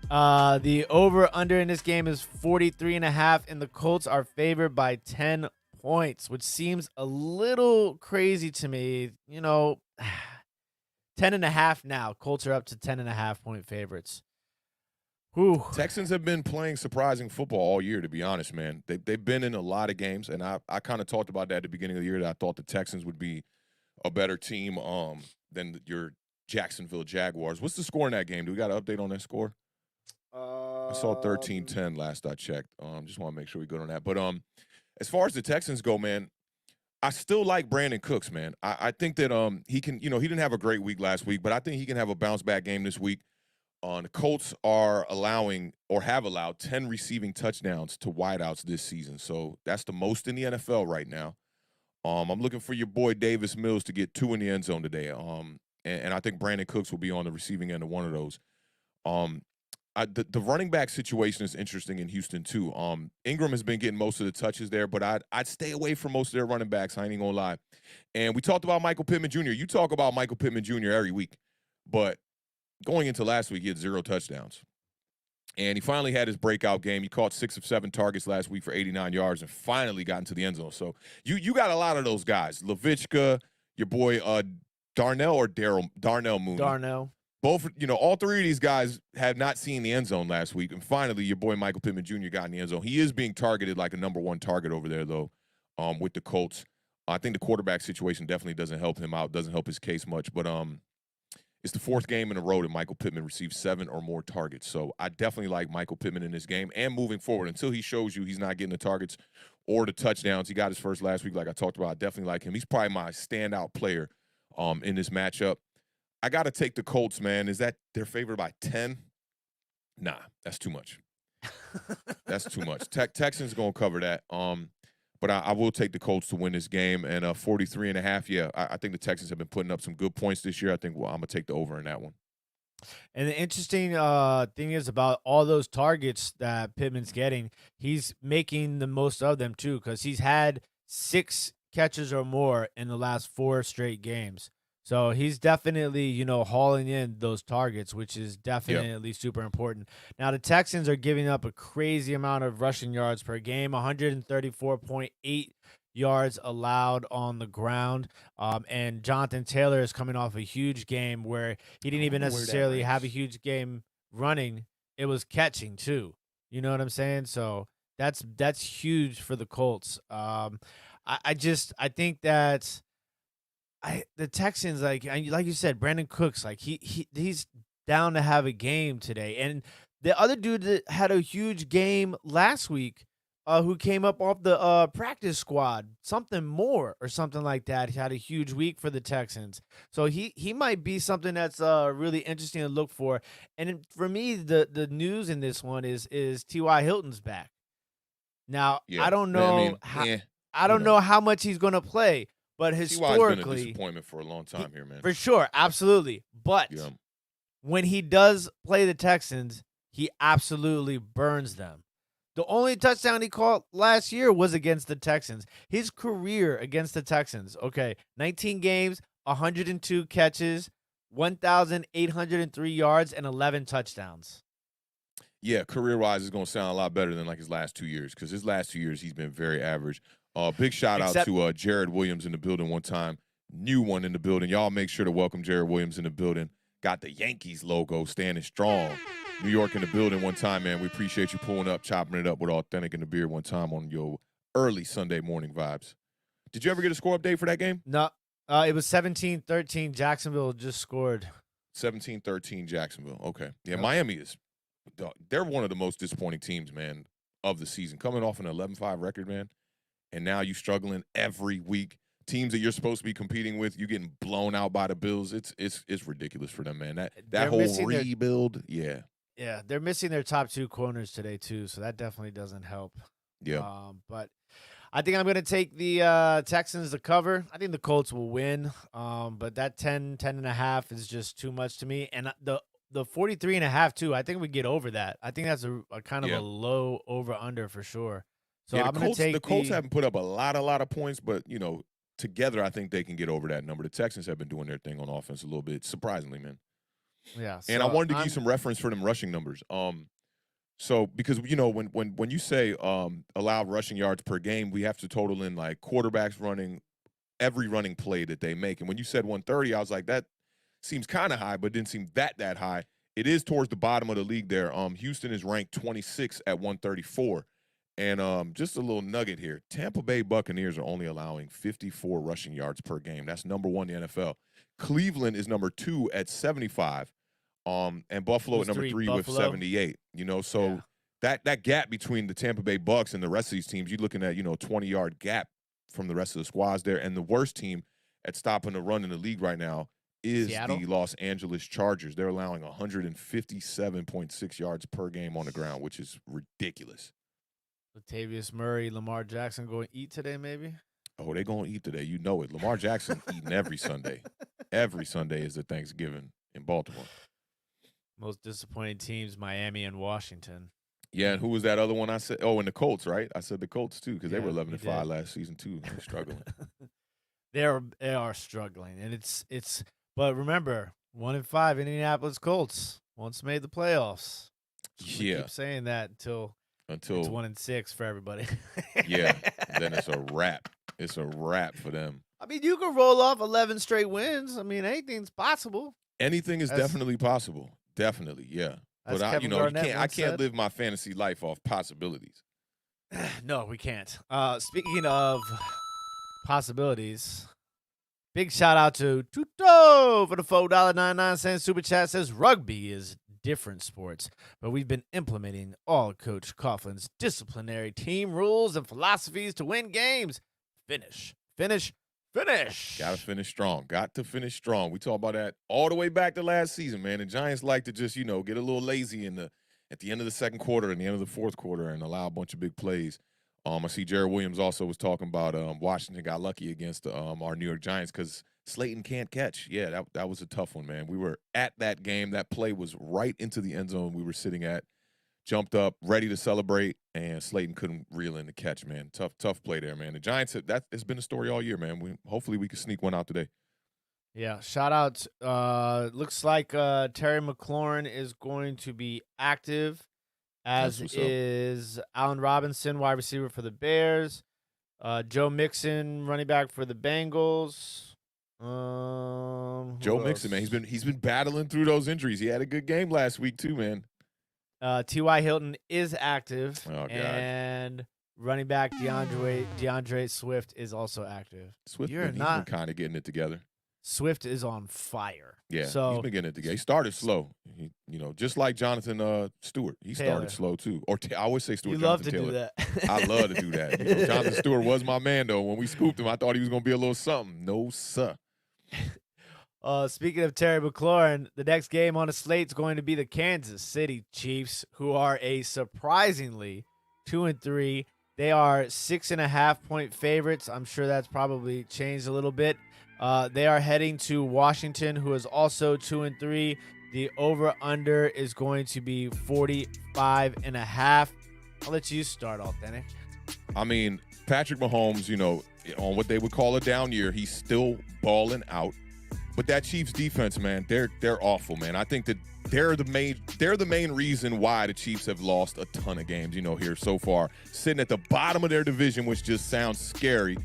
The over-under in this game is 43.5, and the Colts are favored by 10 points, which seems a little crazy to me. 10.5 now. Colts are up to 10.5-point favorites. Whew. Texans have been playing surprising football all year, to be honest, man. They've been in a lot of games, and I kind of talked about that at the beginning of the year, that I thought the Texans would be a better team than your Jacksonville Jaguars. What's the score in that game? Do we got an update on that score? I saw 13-10 last I checked. Just want to make sure we're good on that. But as far as the Texans go, man, I still like Brandon Cooks, man. I think that he can, he didn't have a great week last week, but I think he can have a bounce back game this week. The Colts are allowing or have allowed 10 receiving touchdowns to wideouts this season. So that's the most in the NFL right now. I'm looking for your boy Davis Mills to get 2 in the end zone today. And I think Brandon Cooks will be on the receiving end of one of those. The running back situation is interesting in Houston too. Ingram has been getting most of the touches there, but I'd stay away from most of their running backs. I ain't gonna lie. And we talked about Michael Pittman Jr. You talk about Michael Pittman Jr. every week, but going into last week, he had 0 touchdowns. And he finally had his breakout game. He caught 6 of 7 targets last week for 89 yards and finally got into the end zone. So you got a lot of those guys. Lavichka, your boy Darnell Mooney. Darnell. Both, all 3 of these guys had not seen the end zone last week. And finally, your boy Michael Pittman Jr. got in the end zone. He is being targeted like a number 1 target over there, though, with the Colts. I think the quarterback situation definitely doesn't help him out, doesn't help his case much. But it's the 4th game in a row that Michael Pittman received 7 or more targets. So I definitely like Michael Pittman in this game and moving forward until he shows you he's not getting the targets or the touchdowns. He got his first last week, like I talked about. I definitely like him. He's probably my standout player in this matchup. I got to take the Colts, man. Is that they're favored by 10? Nah, that's too much. That's too much. Texans going to cover that. But I will take the Colts to win this game. And 43.5, yeah, I think the Texans have been putting up some good points this year. I think I'm going to take the over in that one. And the interesting thing is about all those targets that Pittman's getting, he's making the most of them too, because he's had 6 catches or more in the last 4 straight games. So he's definitely, hauling in those targets, which is definitely super important. Now, the Texans are giving up a crazy amount of rushing yards per game, 134.8 yards allowed on the ground. And Jonathan Taylor is coming off a huge game where he didn't even necessarily have a huge game running. It was catching too. You know what I'm saying? So that's huge for the Colts. I think that the Texans, like you said, Brandon Cooks, like he's down to have a game today. And the other dude that had a huge game last week, who came up off the practice squad, something more or something like that, he had a huge week for the Texans. So he might be something that's really interesting to look for. And for me, the news in this one is T.Y. Hilton's back. Now, I don't know know how much he's going to play. But historically, T.Y.'s been a disappointment for a long time here, man. For sure, absolutely. But when he does play the Texans, he absolutely burns them. The only touchdown he caught last year was against the Texans. His career against the Texans, 19 games, 102 catches, 1,803 yards, and 11 touchdowns. Yeah, career-wise, it's going to sound a lot better than like his last 2 years, because his last 2 years he's been very average. Big shout out to Jared Williams in the building one time. New one in the building. Y'all make sure to welcome Jared Williams in the building. Got the Yankees logo standing strong New York in the building one time, man. We appreciate you pulling up, chopping it up with Awthentik and The Beard one time on your early Sunday morning vibes. Did you ever get a score update for that game? No, it was 17-13. Jacksonville just scored. 17-13 Jacksonville. Okay. Yeah, Yep. Miami is – they're one of the most disappointing teams, man, of the season. Coming off an 11-5 record, man, and now you struggling every week. Teams that you're supposed to be competing with, you're getting blown out by the Bills. It's ridiculous for them, man. That whole rebuild, yeah. Yeah, they're missing their top two corners today, too, so that definitely doesn't help. Yeah. But I think I'm going to take the Texans to cover. I think the Colts will win, but that 10.5 is just too much to me. And the 43.5, too, I think we get over that. I think that's a kind of a low over-under for sure. So yeah, I'm going to take the Colts haven't put up a lot of points, but, you know, together I think they can get over that number. The Texans have been doing their thing on offense a little bit, surprisingly, man. Yeah. And I wanted to give you some reference for them rushing numbers. So because, you know, when you say allowed rushing yards per game, we have to total in like quarterbacks running every running play that they make. And when you said 130, I was like, that seems kind of high, but didn't seem that high. It is towards the bottom of the league there. Houston is ranked 26 at 134. And just a little nugget here. Tampa Bay Buccaneers are only allowing 54 rushing yards per game. That's number 1 in the NFL. Cleveland is number 2 at 75. And Buffalo at number 3 with 78. You know, so that gap between the Tampa Bay Bucs and the rest of these teams, you're looking at, you know, 20-yard gap from the rest of the squads there. And the worst team at stopping the run in the league right now is Seattle? The Los Angeles Chargers. They're allowing 157.6 yards per game on the ground, which is ridiculous. Latavius Murray, Lamar Jackson going to eat today, maybe? Oh, they're going to eat today. You know it. Lamar Jackson eating every Sunday. Every Sunday is a Thanksgiving in Baltimore. Most disappointing teams, Miami and Washington. Yeah, and who was that other one I said? Oh, and the Colts, right? I said the Colts, too, because they were 11-5 last season, too. They're struggling. They are struggling. And it's but remember, 1-5 Indianapolis Colts once made the playoffs. We keep saying that until it's 1-6 for everybody. Yeah, then it's a wrap. It's a wrap for them. I mean, you can roll off 11 straight wins. I mean, anything's possible. Anything is definitely possible. Definitely, yeah. But I can't live my fantasy life off possibilities. No, we can't. Speaking of possibilities, big shout out to Tuto for the $4.99 super chat. Says rugby is different sports, but we've been implementing all Coach Coughlin's disciplinary team rules and philosophies to win games. Finish. Gotta finish strong. Got to finish strong. We talk about that all the way back to last season, man. The Giants like to just, get a little lazy at the end of the second quarter and the end of the fourth quarter and allow a bunch of big plays. I see Jared Williams also was talking about Washington got lucky against our New York Giants because Slayton can't catch. Yeah, that was a tough one, man. We were at that game. That play was right into the end zone we were sitting at. Jumped up, ready to celebrate, and Slayton couldn't reel in the catch, man. Tough play there, man. The Giants, that has been a story all year, man. Hopefully we can sneak one out today. Yeah, shout out. Looks like Terry McLaurin is going to be active, as is Allen Robinson, wide receiver for the Bears. Joe Mixon, running back for the Bengals. Joe Mixon, man, he's been battling through those injuries. He had a good game last week too, man. T.Y. Hilton is active, and running back Deandre Swift is also active. He's been kind of getting it together. Swift is on fire. Yeah, so he's been getting it together. He started slow, just like Jonathan Stewart. He started slow too. Or I always say Stewart. You love to do that. I love to do that. Jonathan Stewart was my man though. When we scooped him, I thought he was going to be a little something. No, sir. Speaking of Terry McLaurin, the next game on the slate is going to be the Kansas City Chiefs, who are a surprisingly 2-3. They are 6.5-point favorites. I'm sure that's probably changed a little bit. They are heading to Washington, who is also 2-3. The over/under is going to be 45.5. I'll let you start, Awthentik. I mean, Patrick Mahomes, on what they would call a down year, he's still balling out. But that Chiefs defense, man, they're awful, man. I think that they're the main reason why the Chiefs have lost a ton of games, here so far. Sitting at the bottom of their division, which just sounds scary.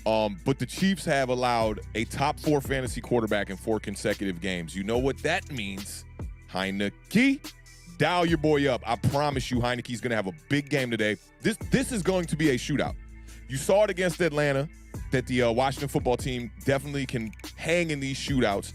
But the Chiefs have allowed a top 4 fantasy quarterback in 4 consecutive games. You know what that means? Heineke dial your boy up. I promise you Heineke's going to have a big game today. This is going to be a shootout. You saw it against Atlanta that the Washington football team definitely can hang in these shootouts.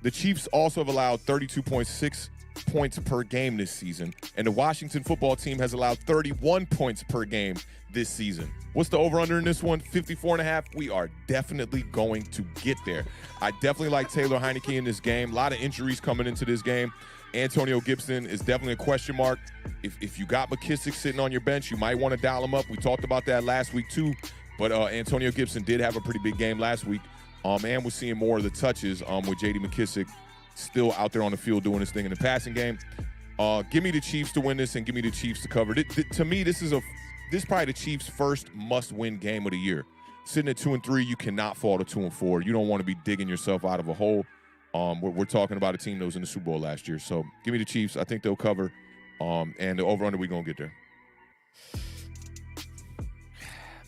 The Chiefs also have allowed 32.6 points per game this season, and the Washington football team has allowed 31 points per game this season. What's the over-under in this one? 54.5. We are definitely going to get there. I definitely like Taylor Heineke in this game. A lot of injuries coming into this game. Antonio Gibson is definitely a question mark. If you got McKissick sitting on your bench, you might want to dial him up. We talked about that last week too, but Antonio Gibson did have a pretty big game last week. And we're seeing more of the touches with J.D. McKissick still out there on the field doing his thing in the passing game. Give me the Chiefs to win this and give me the Chiefs to cover. To me, this is probably the Chiefs' first must-win game of the year. Sitting at 2-3, you cannot fall to 2-4. You don't want to be digging yourself out of a hole. We're talking about a team that was in the Super Bowl last year. So give me the Chiefs. I think they'll cover. And the over-under, we're going to get there.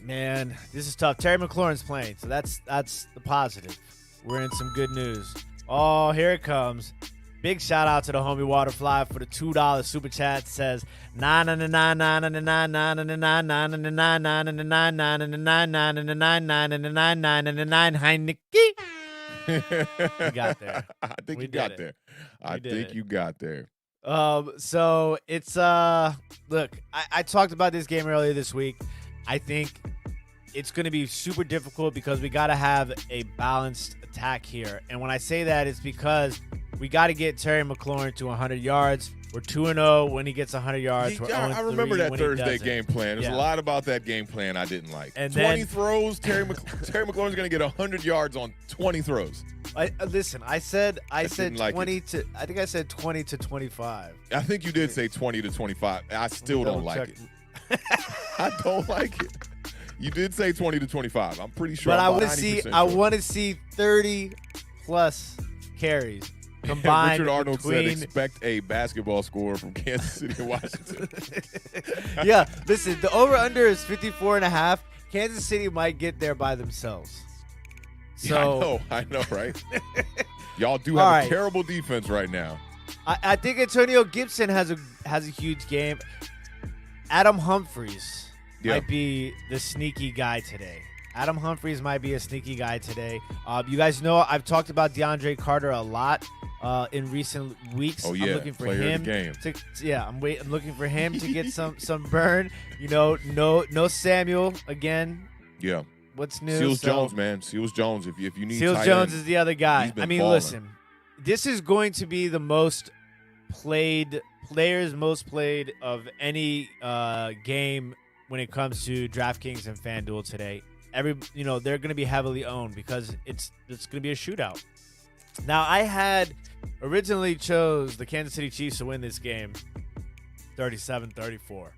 Man, this is tough. Terry McLaurin's playing, so that's the positive. We're in some good news. Oh, here it comes. Big shout out to the homie Waterfly for the $2 super chat. Says Heineke. We got there. I think you got there. I think you got there. So it's look, I talked about this game earlier this week. I think it's going to be super difficult because we got to have a balanced attack here. And when I say that, it's because we got to get Terry McLaurin to 100 yards. We're 2-0 when he gets 100 yards. I remember that Thursday game plan. There's a lot about that game plan I didn't like. And 20 throws, Terry McLaurin's going to get 100 yards on 20 throws. Listen, I said 20 to I think I said 20 to 25. I think you did say 20 to 25. I still don't like it. I don't like it. You did say 20 to 25. I'm pretty sure. But I want to see 30 plus carries combined. Richard Arnold said expect a basketball score from Kansas City and Washington. Yeah, listen, the over-under is 54.5. Kansas City might get there by themselves. So yeah, I know, right? Y'all do have a terrible defense right now. I think Antonio Gibson has a huge game. Adam Humphries might be the sneaky guy today. Adam Humphries might be a sneaky guy today. You guys know I've talked about Deandre Carter a lot in recent weeks. Oh yeah, I'm looking for player him of the game. I'm looking for him to get some burn. You know, no Samuel again. Yeah. What's new? Seals Jones, man. Seals Jones. If you need Seals Jones is the other guy. I mean, balling. Listen, this is going to be the most played of any game when it comes to DraftKings and FanDuel today. They're going to be heavily owned because it's going to be a shootout. Now, I had originally chose the Kansas City Chiefs to win this game 37-34.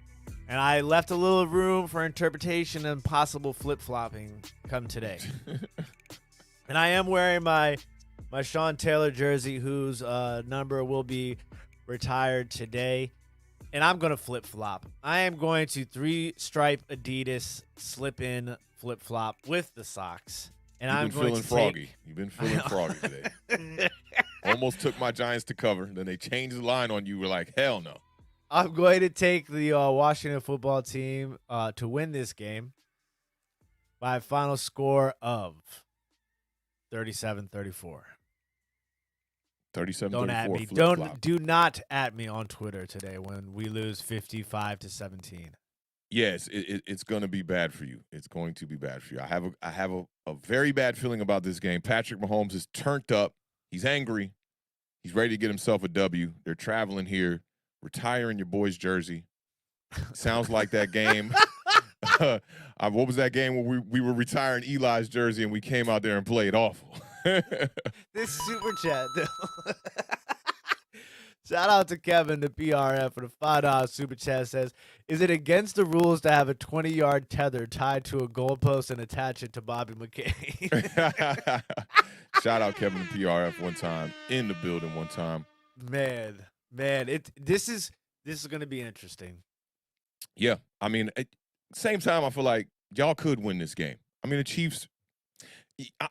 And I left a little room for interpretation and possible flip-flopping come today. And I am wearing my Sean Taylor jersey, whose number will be retired today. And I'm going to flip-flop. I am going to 3-stripe Adidas slip-in flip-flop with the socks. And You've been feeling froggy today. Almost took my Giants to cover. Then they changed the line on you. We're like, hell no. I'm going to take the Washington football team to win this game by a final score of 37-34. 37-34. Don't at me. Do not at me on Twitter today when we lose 55-17. Yes, it's going to be bad for you. It's going to be bad for you. I have a very bad feeling about this game. Patrick Mahomes is turned up. He's angry. He's ready to get himself a W. They're traveling here, retiring your boy's jersey. Sounds like that game. What was that game where we were retiring Eli's jersey and we came out there and played awful? This super chat, though. Shout out to Kevin, the PRF, for the $5 super chat. Says, is it against the rules to have a 20-yard tether tied to a goalpost and attach it to Bobby McKay? Shout out Kevin, the PRF, one time in the building one time. Man, this is going to be interesting. Yeah, I mean, at the same time, I feel like y'all could win this game. I mean, the Chiefs.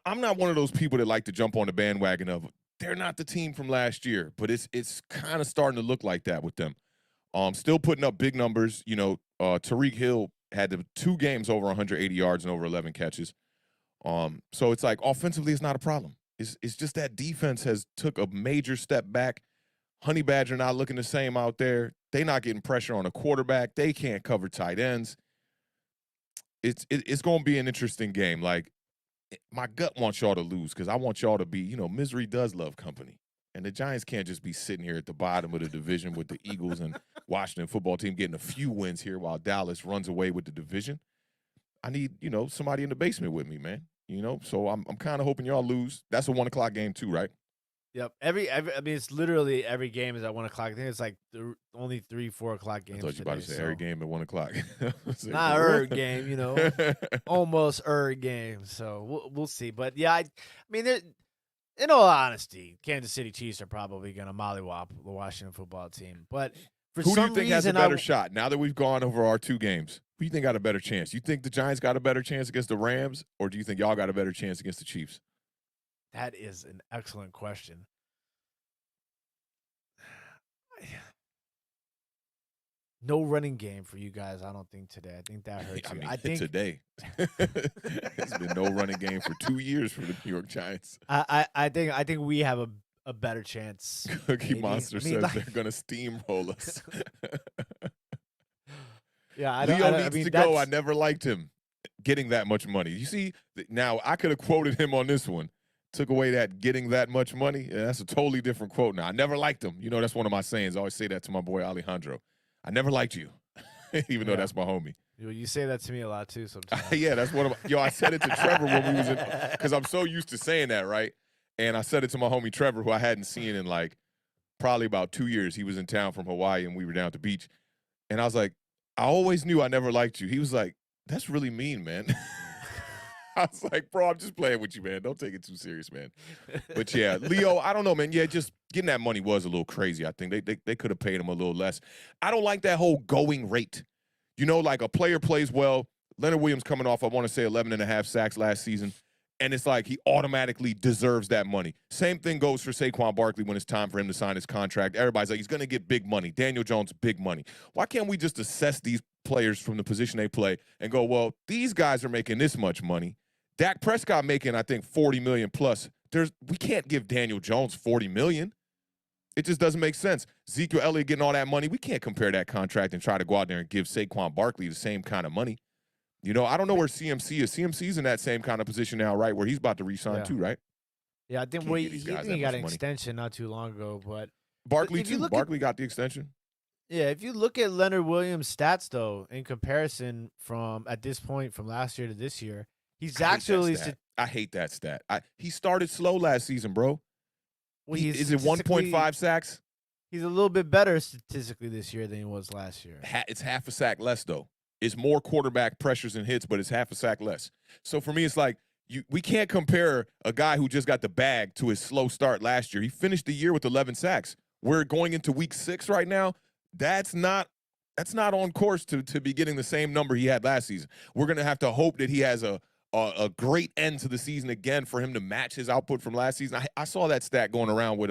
I'm not one of those people that like to jump on the bandwagon of they're not the team from last year, but it's kind of starting to look like that with them. Still putting up big numbers. Tyreek Hill had the 2 games over 180 yards and over 11 catches. So it's like offensively, it's not a problem. It's just that defense has took a major step back. Honey Badger not looking the same out there. They not getting pressure on a quarterback. They can't cover tight ends. It's going to be an interesting game. Like, my gut wants y'all to lose because I want y'all to be, misery does love company. And the Giants can't just be sitting here at the bottom of the division with the Eagles and Washington football team getting a few wins here while Dallas runs away with the division. I need, somebody in the basement with me, man. So I'm kind of hoping y'all lose. That's a 1 o'clock game too, right? Yep. It's literally every game is at 1 o'clock. I think it's like only 3, 4 o'clock games. I thought you about to say every game at 1 o'clock. Not every game, almost every game. So we'll see. But yeah, in all honesty, Kansas City Chiefs are probably going to mollywop the Washington football team. But for who some do you think reason, has a better shot? Now that we've gone over our 2 games, who do you think got a better chance? You think the Giants got a better chance against the Rams, or do you think y'all got a better chance against the Chiefs? That is an excellent question. No running game for you guys, I don't think, today. I think that hurts you. I think today. It's been no running game for 2 years for the New York Giants. I think we have a better chance. Cookie Monster says they're going to steamroll us. Yeah, Leo needs to go. I never liked him getting that much money. You see, now I could have quoted him on this one. Took away that getting that much money. Yeah, that's a totally different quote now. I never liked him. That's one of my sayings. I always say that to my boy Alejandro. I never liked you, even though that's my homie. You say that to me a lot too sometimes. Yeah, that's one of my, I said it to Trevor when we was in, because I'm so used to saying that, right? And I said it to my homie Trevor, who I hadn't seen in like probably about 2 years. He was in town from Hawaii, and we were down at the beach. And I was like, I always knew I never liked you. He was like, that's really mean, man. I was like, bro, I'm just playing with you, man. Don't take it too serious, man. But yeah, Leo, I don't know, man. Yeah, just getting that money was a little crazy. I think they could have paid him a little less. I don't like that whole going rate. Like a player plays well. Leonard Williams coming off, I want to say 11.5 sacks last season. And it's like he automatically deserves that money. Same thing goes for Saquon Barkley when it's time for him to sign his contract. Everybody's like, he's going to get big money. Daniel Jones, big money. Why can't we just assess these players from the position they play and go, well, these guys are making this much money. Dak Prescott making, I think, $40 million plus. We can't give Daniel Jones $40 million. It just doesn't make sense. Ezekiel Elliott getting all that money. We can't compare that contract and try to go out there and give Saquon Barkley the same kind of money. I don't know where CMC is. CMC's in that same kind of position now, right, where he's about to re-sign too, right? Yeah, I think he got an extension not too long ago. But Barkley, too. Barkley got the extension. Yeah, if you look at Leonard Williams' stats, though, in comparison from at this point from last year to this year, I hate that stat. He started slow last season, bro. Well, is it 1.5 sacks? He's a little bit better statistically this year than he was last year. It's half a sack less, though. It's more quarterback pressures and hits, but it's half a sack less. So for me, it's like we can't compare a guy who just got the bag to his slow start last year. He finished the year with 11 sacks. We're going into week 6 right now. That's not on course to be getting the same number he had last season. We're going to have to hope that he has a great end to the season again for him to match his output from last season. I saw that stat going around with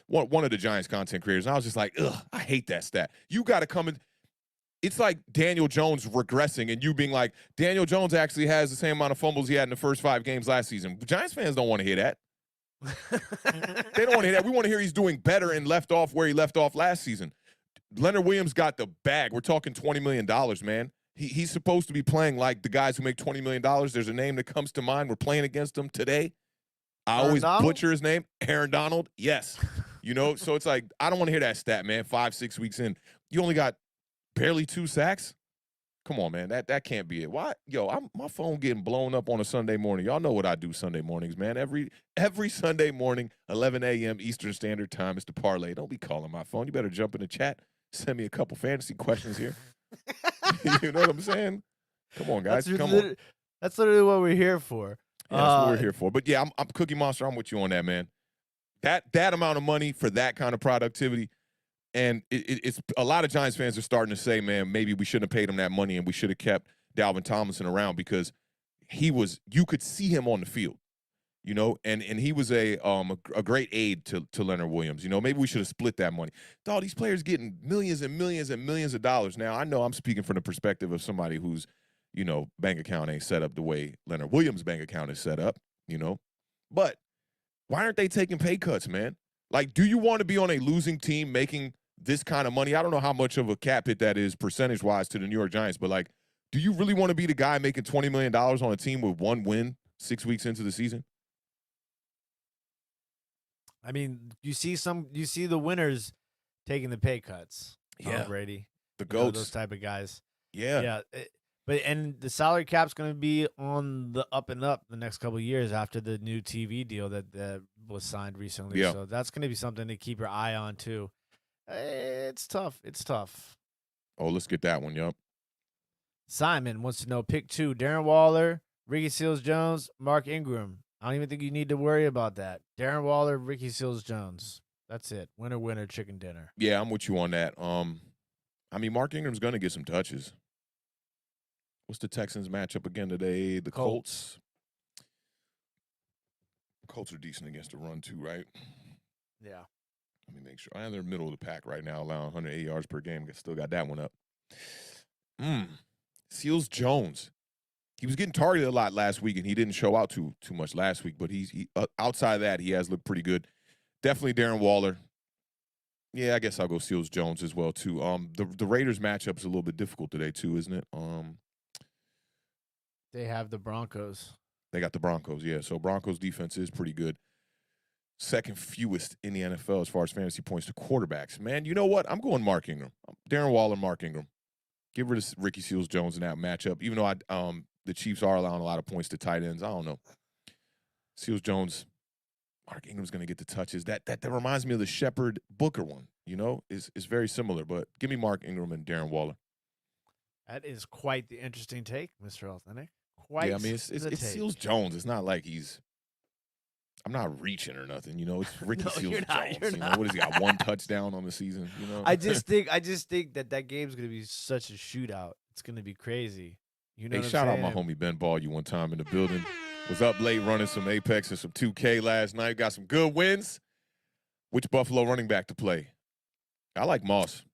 one of the Giants content creators, and I was just like, ugh, I hate that stat. You got to come in. It's like Daniel Jones regressing and you being like, Daniel Jones actually has the same amount of fumbles he had in the first 5 games last season. Giants fans don't want to hear that. They don't want to hear that. We want to hear he's doing better and left off where he left off last season. Leonard Williams got the bag. We're talking $20 million, man. He's supposed to be playing like the guys who make $20 million. There's a name that comes to mind. We're playing against him today. I always butcher his name. Aaron Donald. Yes. So it's like, I don't want to hear that stat, man. 5-6 weeks in. You only got barely 2 sacks? Come on, man. That can't be it. Why? Yo, my phone getting blown up on a Sunday morning. Y'all know what I do Sunday mornings, man. Every Sunday morning, 11 a.m. Eastern Standard Time is the parlay. Don't be calling my phone. You better jump in the chat. Send me a couple fantasy questions here. You know what I'm saying? Come on, guys. On. That's literally what we're here for. Yeah, that's what we're here for. But yeah, I'm Cookie Monster. I'm with you on that, man. That amount of money for that kind of productivity. And it's a lot of Giants fans are starting to say, man, maybe we shouldn't have paid him that money and we should have kept Dalvin Tomlinson around because you could see him on the field. you know, and he was a great aid to Leonard Williams. You know, maybe we should have split that money. All these players getting millions and millions and millions of dollars. Now, I know I'm speaking from the perspective of somebody who's, you know, bank account ain't set up the way Leonard Williams' bank account is set up, you know. But why aren't they taking pay cuts, man? Like, do you want to be on a losing team making this kind of money? I don't know how much of a cap hit that is percentage-wise to the New York Giants, but, like, do you really want to be the guy making $20 million on a team with one win 6 weeks into the season? I mean, you see the winners taking the pay cuts. Yeah. Tom Brady, the GOATs. those type of guys. Yeah. And the salary cap's going to be on the up and up the next couple of years after the new TV deal that was signed recently. Yeah. So that's going to be something to keep your eye on too. It's tough. It's tough. Oh, let's get that one. Yup. Simon wants to know pick 2: Darren Waller, Ricky Seals-Jones, Mark Ingram. I don't even think you need to worry about that. Darren Waller, Ricky Seals-Jones. That's it. Winner, winner, chicken dinner. Yeah, I'm with you on that. I mean, Mark Ingram's going to get some touches. What's the Texans matchup again today? The Colts. Colts are decent against the run too, right? Yeah. Let me make sure. I am in the middle of the pack right now, allowing 108 yards per game. Still got that one up. Seals-Jones. He was getting targeted a lot last week, and he didn't show out too much last week. But he outside of that, he has looked pretty good. Definitely Darren Waller. Yeah, I guess I'll go Seals-Jones as well too. The Raiders matchup's a little bit difficult today too, isn't it? They have the Broncos. They got the Broncos, yeah. So Broncos defense is pretty good. Second fewest in the NFL as far as fantasy points to quarterbacks. Man, you know what? I'm going Mark Ingram. Darren Waller, Mark Ingram. Get rid of Ricky Seals-Jones in that matchup. Even though the Chiefs are allowing a lot of points to tight ends, I don't know. Seals-Jones, Mark Ingram's going to get the touches. That reminds me of the Shepard Booker one. You know, is very similar. But give me Mark Ingram and Darren Waller. That is quite the interesting take, Mr. Authentic. Yeah, I mean, it's Seals-Jones. It's not like I'm not reaching or nothing, you know. It's Ricky Seals-Jones. You know, what has he got? 1 touchdown on the season, you know. I just think that game's gonna be such a shootout. It's gonna be crazy. You know. Hey, shout out my homie Ben Ball. You one time in the building. Was up late running some Apex and some 2K last night. Got some good wins. Which Buffalo running back to play? I like Moss.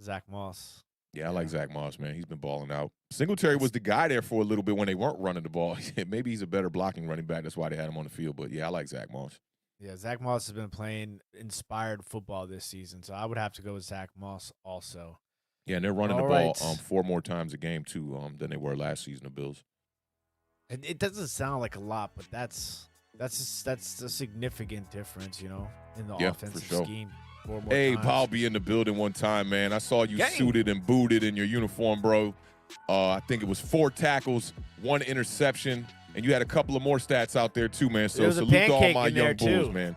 Zach Moss. Yeah, I like Zach Moss, man. He's been balling out. Singletary was the guy there for a little bit when they weren't running the ball. Maybe he's a better blocking running back. That's why they had him on the field. But, yeah, I like Zach Moss. Yeah, Zach Moss has been playing inspired football this season, so I would have to go with Zach Moss also. Yeah, and they're running the ball 4 more times a game, too, than they were last season, the Bills. And it doesn't sound like a lot, but that's a significant difference, you know, in the offensive scheme. Hey, Paul be in the building one time, man. I saw you suited and booted in your uniform, bro. I think it was 4 tackles, 1 interception, and you had a couple of more stats out there too, man. So salute to all my young Bulls, man.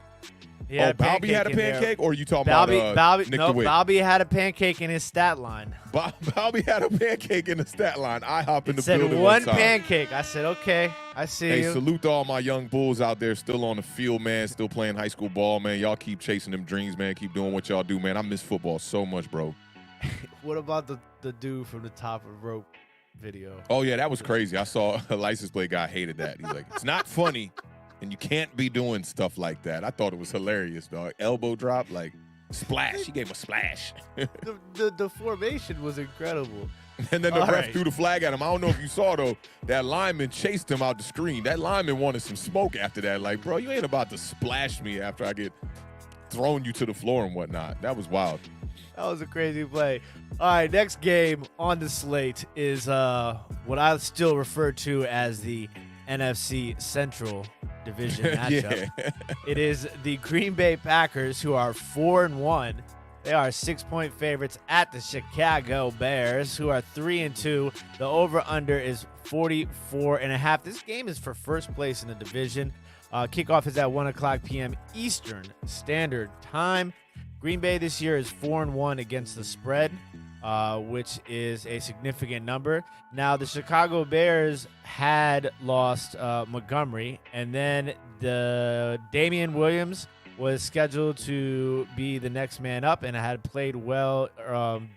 Balby had a pancake, or are you talking about Nick DeWitt? Balby had a pancake in his stat line. Balby had a pancake in the stat line. I hop in the building said one time. Pancake. I said, okay, I see you. Hey, salute to all my young Bulls out there still on the field, man, still playing high school ball, man. Y'all keep chasing them dreams, man. Keep doing what y'all do, man. I miss football so much, bro. What about the dude from the top of the rope video? Oh, yeah, that was crazy. I saw a license plate guy hated that. He's like, it's not funny. And you can't be doing stuff like that. I thought it was hilarious, dog. Elbow drop, like, splash. He gave him a splash. the formation was incredible. And then the ref threw the flag at him. I don't know if you saw, though, that lineman chased him out the screen. That lineman wanted some smoke after that. Like, bro, you ain't about to splash me after I get thrown you to the floor and whatnot. That was wild. That was a crazy play. All right, next game on the slate is what I still refer to as the NFC Central Division matchup. Yeah. It is the Green Bay Packers, who are 4-1. They are 6-point favorites at the Chicago Bears, who are 3-2. The over/under is 44.5. This game is for first place in the division. Kickoff is at 1:00 p.m. Eastern Standard Time. Green Bay this year is 4-1 against the spread, which is a significant number. Now, the Chicago Bears had lost Montgomery, and then the Damian Williams was scheduled to be the next man up and had played well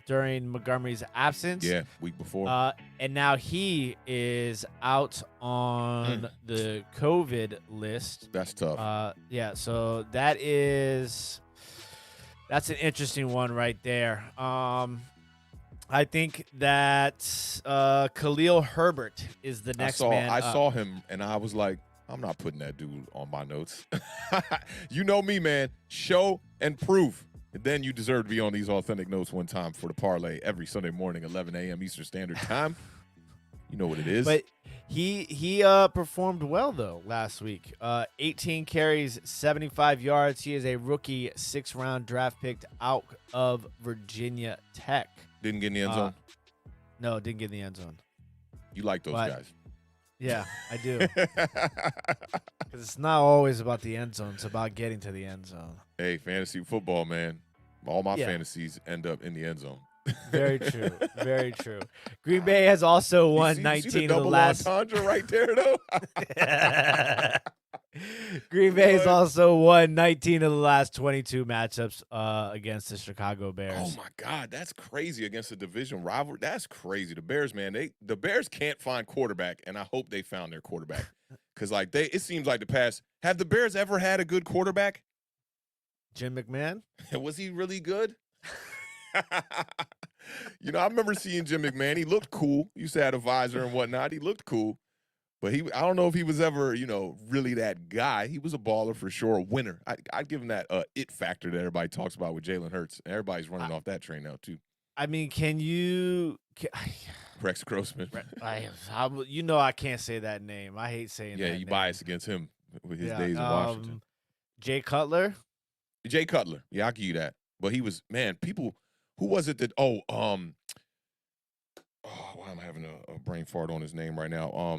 during Montgomery's absence. Yeah, week before. And now he is out on the COVID list. That's tough. Yeah, so that's an interesting one right there. I think that Khalil Herbert is the next man up. I saw him, and I was like, I'm not putting that dude on my notes. You know me, man. Show and proof. And then you deserve to be on these authentic notes one time for the parlay every Sunday morning, 11 a.m. Eastern Standard Time. You know what it is. But he performed well, though, last week. 18 carries, 75 yards. He is a rookie 6th-round draft pick out of Virginia Tech. Didn't get in the end zone? No, didn't get in the end zone. You like those guys. Yeah, I do. Because it's not always about the end zone. It's about getting to the end zone. Hey, fantasy football, man. All my fantasies end up in the end zone. Very true. Very true. Green Bay has also won 19 of the last. Entendre right there, though. Green Bay has also won 19 of the last 22 matchups against the Chicago Bears. Oh my God, that's crazy against a division rival. That's crazy. The Bears, man, the Bears can't find quarterback, and I hope they found their quarterback because it seems like have the Bears ever had a good quarterback? Jim McMahon? Was he really good? I remember seeing Jim McMahon. He looked cool. He used to have a visor and whatnot. He looked cool. But I don't know if he was ever, really that guy. He was a baller for sure, a winner. I'd give him that it factor that everybody talks about with Jalen Hurts. Everybody's running off that train now, too. I mean, Rex Grossman. I can't say that name. I hate saying that. Yeah, you bias against him with his days in Washington. Jay Cutler? Jay Cutler. Yeah, I'll give you that. But he was, man, people, who was it that, why am I having a brain fart on his name right now?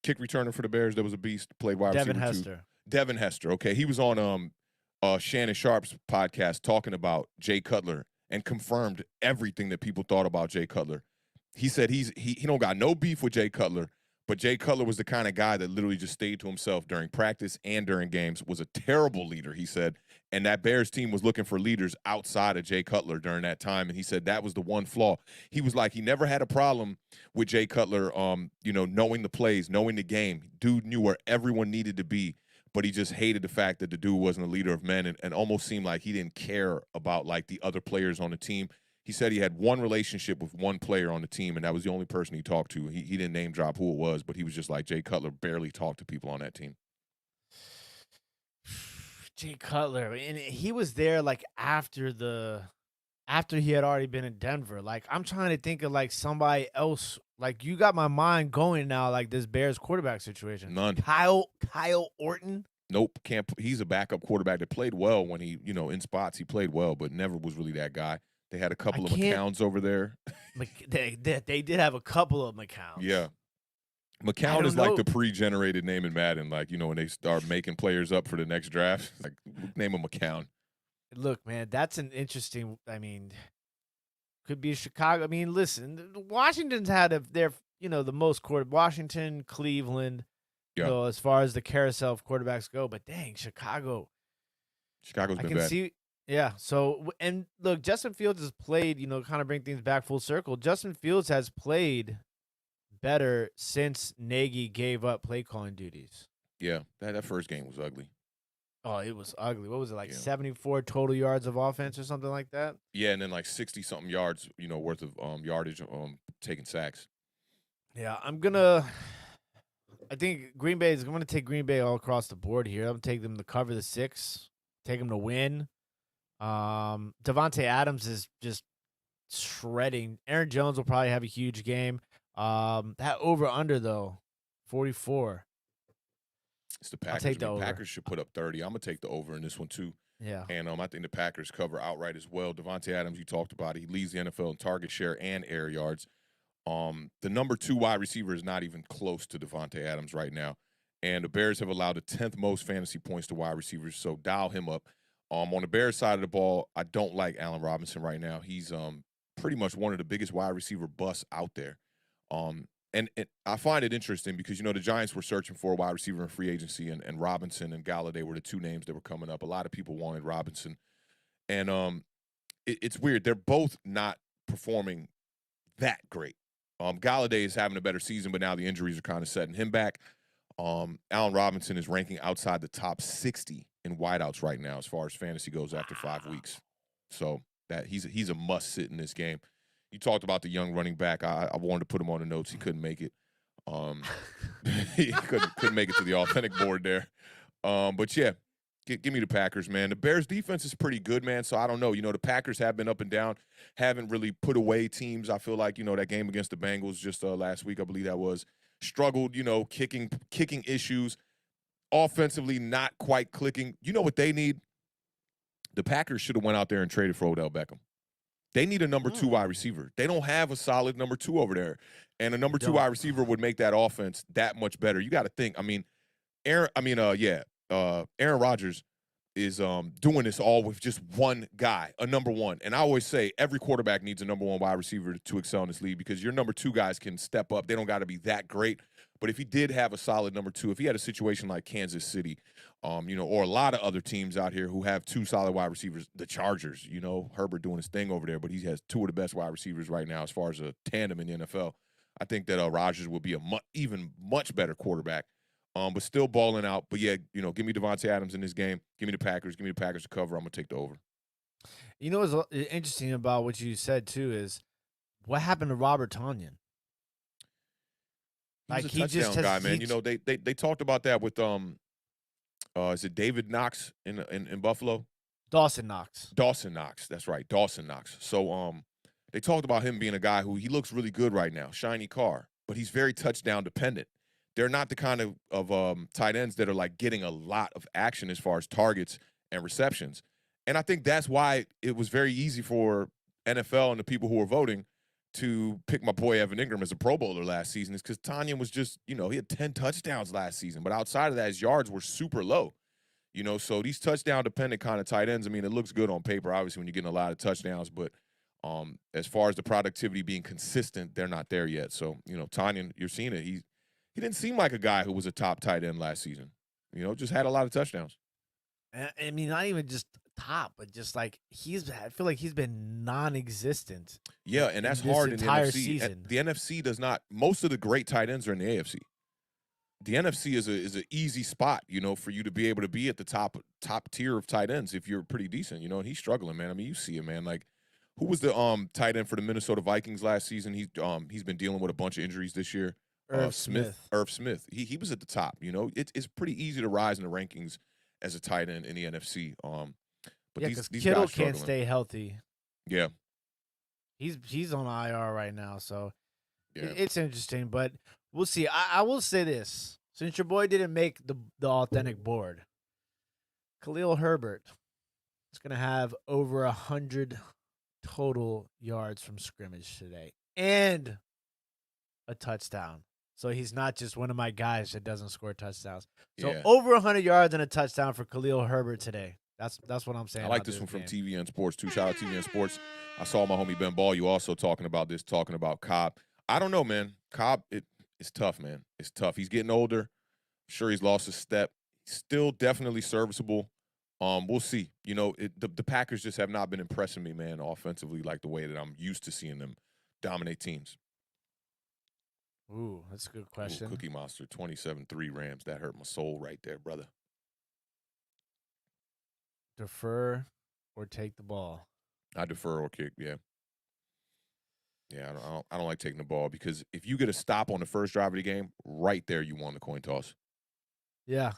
Kick returner for the Bears that was a beast, played wide receiver Devin Hester. too. Devin Hester. Okay, he was on Shannon Sharp's podcast talking about Jay Cutler and confirmed everything that people thought about Jay Cutler. He said he don't got no beef with Jay Cutler, but Jay Cutler was the kind of guy that literally just stayed to himself during practice and during games, was a terrible leader, he said. And that Bears team was looking for leaders outside of Jay Cutler during that time. And he said that was the one flaw. He was like, he never had a problem with Jay Cutler, knowing the plays, knowing the game. Dude knew where everyone needed to be, but he just hated the fact that the dude wasn't a leader of men and almost seemed like he didn't care about, like, the other players on the team. He said he had one relationship with one player on the team, and that was the only person he talked to. He didn't name drop who it was, but he was just like, Jay Cutler barely talked to people on that team. Jay Cutler, and he was there like after he had already been in Denver. Like, I'm trying to think of like somebody else. Like, you got my mind going now, like this Bears quarterback situation. None. Kyle Orton. Nope, can't. He's a backup quarterback that played well when he, in spots he played well, but never was really that guy. They had a couple of McCowns over there. They did have a couple of McCowns. Yeah. McCown is like the pre-generated name in Madden. Like, when they start making players up for the next draft, like, name him McCown. Look, man, that's an interesting, could be Chicago. I mean, listen, Washington's had the most Washington, Cleveland, as far as the carousel of quarterbacks go. But dang, Chicago's been bad. Yeah. So, and look, Justin Fields has played, kind of bring things back full circle. Justin Fields has played better since Nagy gave up play calling duties. Yeah, that first game was ugly. Oh, it was ugly. What was it, 74 total yards of offense or something like that? Yeah, and then 60-something yards, worth of yardage taking sacks. Yeah, I'm going to take Green Bay all across the board here. I'm going to take them to cover the 6, take them to win. Devonte Adams is just shredding. Aaron Jones will probably have a huge game. That over-under, though, 44. It's the Packers. Packers should put up 30. I'm going to take the over in this one, too. Yeah. And I think the Packers cover outright as well. Devonte Adams, you talked about it. He leads the NFL in target share and air yards. The number 2 wide receiver is not even close to Devonte Adams right now. And the Bears have allowed the 10th most fantasy points to wide receivers, so dial him up. On the Bears side of the ball, I don't like Allen Robinson right now. He's pretty much one of the biggest wide receiver busts out there. And I find it interesting because, the Giants were searching for a wide receiver in free agency, and Robinson and Galladay were the two names that were coming up. A lot of people wanted Robinson. And it's weird. They're both not performing that great. Galladay is having a better season, but now the injuries are kind of setting him back. Allen Robinson is ranking outside the top 60 in wideouts right now as far as fantasy goes after 5 weeks. So that he's a must sit in this game. You talked about the young running back. I wanted to put him on the notes. He couldn't make it. He couldn't make it to the authentic board there. But yeah, give me the Packers, man. The Bears defense is pretty good, man. So I don't know. The Packers have been up and down, haven't really put away teams. I feel like, that game against the Bengals just last week, I believe that was, struggled, kicking issues, offensively not quite clicking. You know what they need? The Packers should have went out there and traded for Odell Beckham. They need a number 2 wide receiver. They don't have a solid number 2 over there. And a number 2 wide receiver would make that offense that much better. You got to think. Aaron Rodgers is doing this all with just one guy, a number 1. And I always say every quarterback needs a number 1 wide receiver to excel in this league because your number 2 guys can step up. They don't got to be that great. But if he did have a solid number 2, if he had a situation like Kansas City, or a lot of other teams out here who have 2 solid wide receivers, the Chargers, Herbert doing his thing over there, but he has 2 of the best wide receivers right now as far as a tandem in the NFL. I think that Rodgers will be a even much better quarterback. But still balling out. But yeah, give me Devonte Adams in this game. Give me the Packers. Give me the Packers to cover. I'm gonna take the over. What's interesting about what you said too is what happened to Robert Tonyan? He's a touchdown guy, man. They talked about that with is it David Knox in Buffalo? Dawson Knox. That's right, Dawson Knox. So they talked about him being a guy who he looks really good right now, shiny car, but he's very touchdown dependent. They're not the kind of tight ends that are like getting a lot of action as far as targets and receptions. And I think that's why it was very easy for NFL and the people who were voting to pick my boy Evan Ingram as a Pro Bowler last season is because Tonyan was just, he had 10 touchdowns last season. But outside of that, his yards were super low. So these touchdown-dependent kind of tight ends, it looks good on paper, obviously, when you're getting a lot of touchdowns. But as far as the productivity being consistent, they're not there yet. So, Tonyan, you're seeing it. He didn't seem like a guy who was a top tight end last season. Just had a lot of touchdowns. Not even just top, but just like I feel like he's been non-existent. Yeah, and that's hard in the NFC. Season. The NFC does not. Most of the great tight ends are in the AFC. The NFC is an easy spot, for you to be able to be at the top tier of tight ends if you're pretty decent, and he's struggling, man. You see it, man. Like, who was the tight end for the Minnesota Vikings last season? He's been dealing with a bunch of injuries this year. Irv Smith. He was at the top. It's pretty easy to rise in the rankings as a tight end in the NFC. But these Kittle guys can't stay healthy. Yeah, he's on IR right now, so yeah. It's interesting. But we'll see. I will say this: since your boy didn't make the authentic board, Khalil Herbert is going to have over 100 total yards from scrimmage today and a touchdown. So he's not just one of my guys that doesn't score touchdowns. So over 100 yards and a touchdown for Khalil Herbert today. That's what I'm saying. I like this one from TVN Sports too. Shout out TVN Sports. I saw my homie Ben Ball. You also talking about Cobb. I don't know, man. Cobb, it's tough, man. It's tough. He's getting older. I'm sure he's lost a step. He's still definitely serviceable. We'll see. The Packers just have not been impressing me, man, offensively like the way that I'm used to seeing them dominate teams. Ooh, that's a good question. Ooh, Cookie Monster, 27-3 Rams. That hurt my soul right there, brother. Defer or take the ball? I defer or kick, yeah. Yeah, I don't like taking the ball because if you get a stop on the first drive of the game, right there you won the coin toss. Yeah.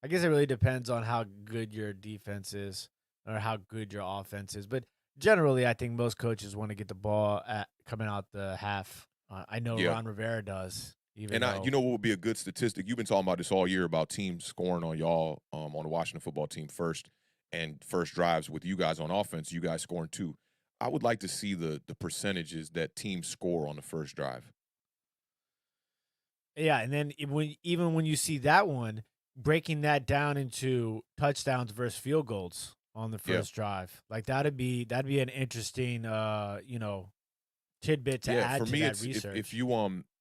I guess it really depends on how good your defense is or how good your offense is. But generally, I think most coaches want to get the ball coming out the half. I know Ron Rivera does. You know what would be a good statistic? You've been talking about this all year about teams scoring on y'all on the Washington football team first and first drives with you guys on offense, you guys scoring 2. I would like to see the percentages that teams score on the first drive. Yeah, and then even when you see that one, breaking that down into touchdowns versus field goals on the first drive, like that'd be an interesting tidbit to add for to me, that research. If you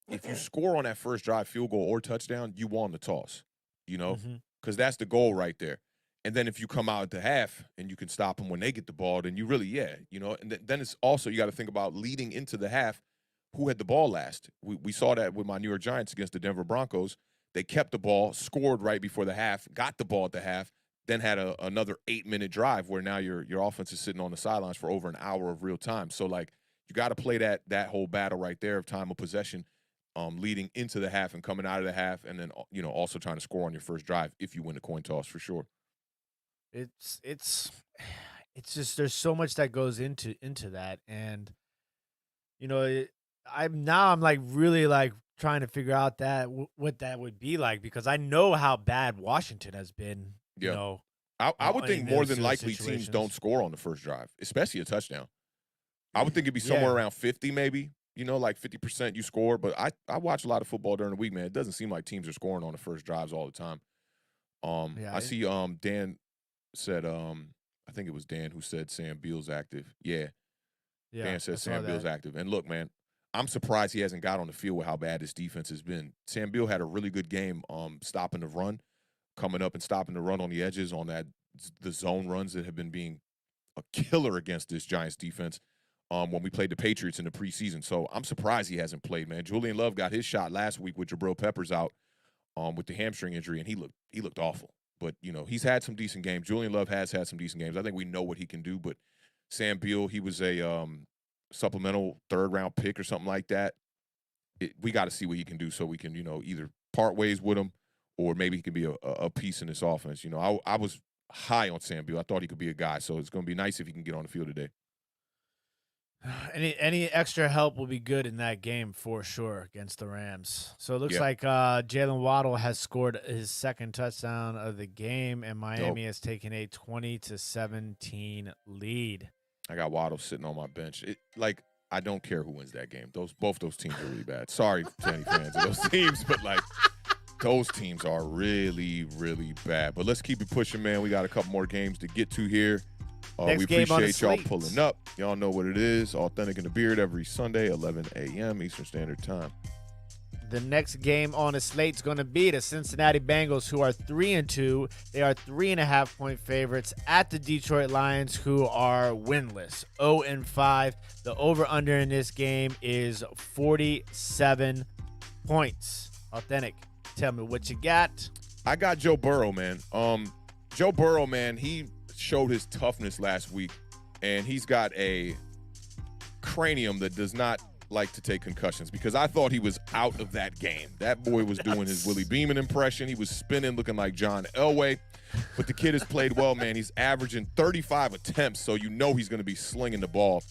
if you score on that first drive, field goal or touchdown, you won the toss, Mhm. because that's the goal right there. And then if you come out at the half and you can stop them when they get the ball, then you really, and then it's also, you got to think about leading into the half, who had the ball last. We saw that with my New York Giants against the Denver Broncos. They kept the ball, scored right before the half, got the ball at the half, then had another 8-minute drive where now your offense is sitting on the sidelines for over an hour of real time. So, like, you got to play that whole battle right there of time of possession, leading into the half and coming out of the half, and then also trying to score on your first drive if you win the coin toss for sure. It's just there's so much that goes into that, and I'm like really like trying to figure out what that would be like, because I know how bad Washington has been. Yeah. I would think in more those than likely teams situations. don't score on the first drive, especially a touchdown. I would think it'd be somewhere Yeah. around 50 maybe, like 50% you score. But I watch a lot of football during the week, man. It doesn't seem like teams are scoring on the first drives all the time. Yeah, I see Dan said, I think it was Dan who said Sam Beal's active. Yeah, Yeah, Dan I said saw Sam Beal's that. active. And look, man, I'm surprised he hasn't got on the field with how bad this defense has been. Sam Beal had a really good game stopping the run, coming up and stopping the run on the edges on the zone runs that have been being a killer against this Giants defense when we played the Patriots in the preseason. So I'm surprised he hasn't played, man. Julian Love got his shot last week with Jabril Peppers out with the hamstring injury, and he looked awful. But, he's had some decent games. Julian Love has had some decent games. I think we know what he can do. But Sam Beal, he was a supplemental third-round pick or something like that. We got to see what he can do so we can, either part ways with him or maybe he can be a piece in this offense. I was high on Sam Beal. I thought he could be a guy. So it's going to be nice if he can get on the field today. Any extra help will be good in that game for sure against the Rams. So it looks Yeah. like Jalen Waddle has scored his second touchdown of the game, and Miami has taken a 20-17 lead. I got Waddle sitting on my bench. I don't care who wins that game. Both those teams are really bad. Sorry to any fans of those teams, but those teams are really, really bad. But let's keep it pushing, man. We got a couple more games to get to here. Next We game on the appreciate y'all slate. pulling up. Y'all know what it is. Awthentik and The Beard every Sunday, 11 a.m. Eastern Standard Time. The next game on the slate is going to be the Cincinnati Bengals, who are 3-2. They are 3.5-point favorites at the Detroit Lions, who are winless, 0-5. The over/under in this game is 47 points. Awthentik, tell me what you got. I got Joe Burrow, man. Joe Burrow, man, he showed his toughness last week, and he's got a cranium that does not like to take concussions, because I thought he was out of that game. That boy was doing his Willie Beeman impression. He was spinning, looking like John Elway. But the kid has played well, man. He's averaging 35 attempts, so he's going to be slinging the ball.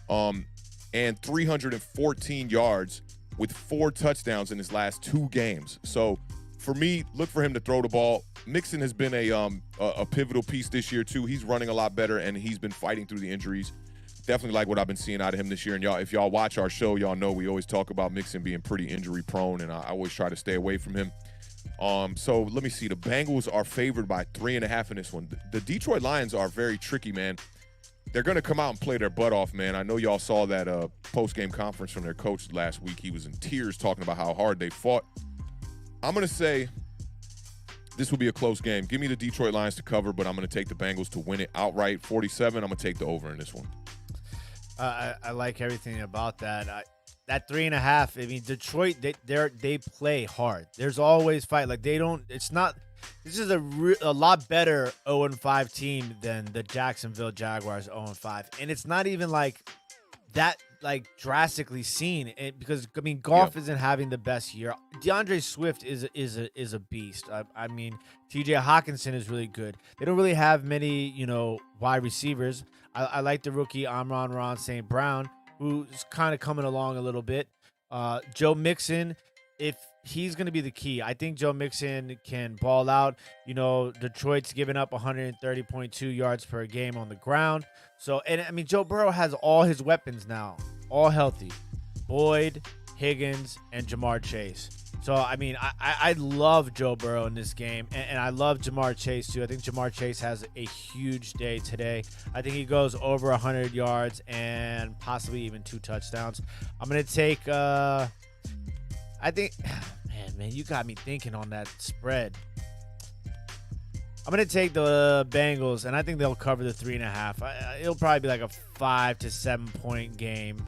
And 314 yards with 4 touchdowns in his last 2 games. So for me, look for him to throw the ball. Mixon has been a pivotal piece this year too. He's running a lot better, and he's been fighting through the injuries. Definitely like what I've been seeing out of him this year. And if y'all watch our show, y'all know we always talk about Mixon being pretty injury prone, and I always try to stay away from him. So let me see. The Bengals are favored by 3.5 in this one. The Detroit Lions are very tricky, man. They're going to come out and play their butt off, man. I know y'all saw that post-game conference from their coach last week. He was in tears talking about how hard they fought. I'm going to say this will be a close game. Give me the Detroit Lions to cover, but I'm going to take the Bengals to win it outright. 47, I'm going to take the over in this one. I like everything about that. That 3.5. I mean, Detroit, they play hard. There's always fight. Like, they don't. It's not. This is a lot better 0-5 team than the Jacksonville Jaguars 0-5, and it's not even like that drastically seen. Because I mean, Goff isn't having the best year. Deandre Swift is a beast. I mean, T.J. Hawkinson is really good. They don't really have many wide receivers. I like the rookie Amon-Ra St. Brown, who's kind of coming along a little bit. Joe Mixon, if he's going to be the key. I think Joe Mixon can ball out. Detroit's giving up 130.2 yards per game on the ground. So, and I mean, Joe Burrow has all his weapons now, all healthy. Boyd, Higgins, and Jamar Chase. So, I mean, I love Joe Burrow in this game, and I love Jamar Chase, too. I think Jamar Chase has a huge day today. I think he goes over 100 yards and possibly even 2 touchdowns. I'm going to take I think, man, you got me thinking on that spread. I'm going to take the Bengals, and I think they'll cover the 3.5. It'll probably be like a 5 to 7 point game